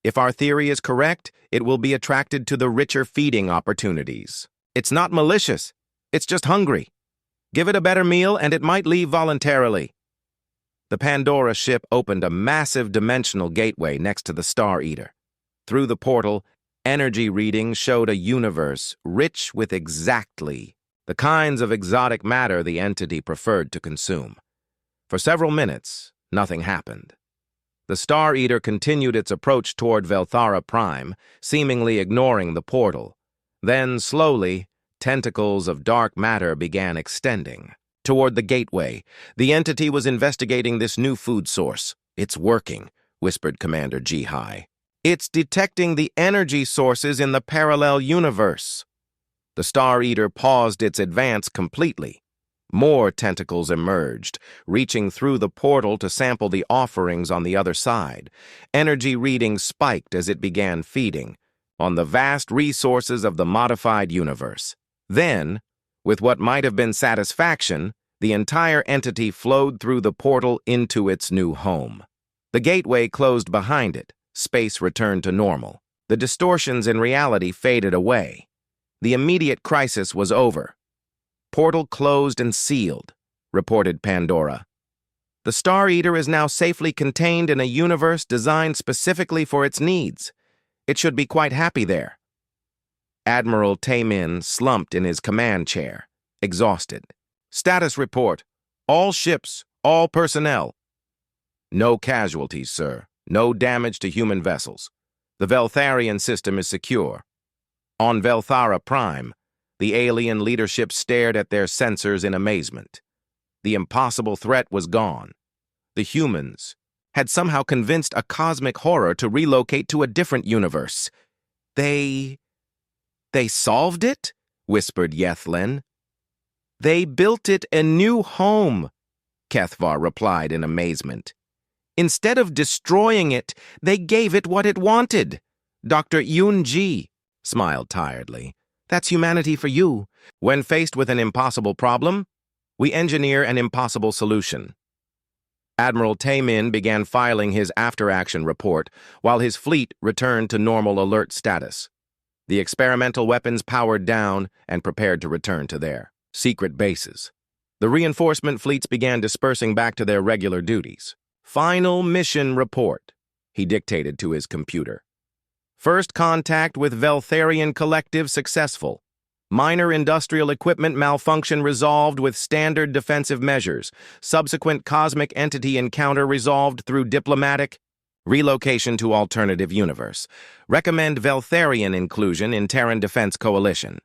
If our theory is correct, it will be attracted to the richer feeding opportunities. It's not malicious. It's just hungry. Give it a better meal and it might leave voluntarily. The Pandora ship opened a massive dimensional gateway next to the Star Eater. Through the portal, energy readings showed a universe rich with exactly the kinds of exotic matter the entity preferred to consume. For several minutes, nothing happened. The Star Eater continued its approach toward Velthara Prime, seemingly ignoring the portal. Then, slowly, tentacles of dark matter began extending. Toward the gateway, the entity was investigating this new food source. It's working, whispered Commander Ji-Hai. It's detecting the energy sources in the parallel universe. The Star Eater paused its advance completely. More tentacles emerged, reaching through the portal to sample the offerings on the other side. Energy readings spiked as it began feeding on the vast resources of the modified universe. Then, with what might have been satisfaction, the entire entity flowed through the portal into its new home. The gateway closed behind it. Space returned to normal. The distortions in reality faded away. The immediate crisis was over. Portal closed and sealed, reported Pandora. The Star Eater is now safely contained in a universe designed specifically for its needs. It should be quite happy there. Admiral Taemin slumped in his command chair, exhausted. Status report. All ships, all personnel. No casualties, sir. No damage to human vessels. The Veltharian system is secure. On Velthara Prime, the alien leadership stared at their sensors in amazement. The impossible threat was gone. The humans had somehow convinced a cosmic horror to relocate to a different universe. They solved it? Whispered Yethlin. They built it a new home, Kethvar replied in amazement. Instead of destroying it, they gave it what it wanted. Dr. Yunji smiled tiredly. That's humanity for you. When faced with an impossible problem, we engineer an impossible solution. Admiral Taemin began filing his after-action report, while his fleet returned to normal alert status. The experimental weapons powered down and prepared to return to their secret bases. The reinforcement fleets began dispersing back to their regular duties. Final mission report, he dictated to his computer. First contact with Veltharian Collective successful. Minor industrial equipment malfunction resolved with standard defensive measures. Subsequent cosmic entity encounter resolved through diplomatic. Relocation to alternative universe. Recommend Veltharian inclusion in Terran Defense Coalition.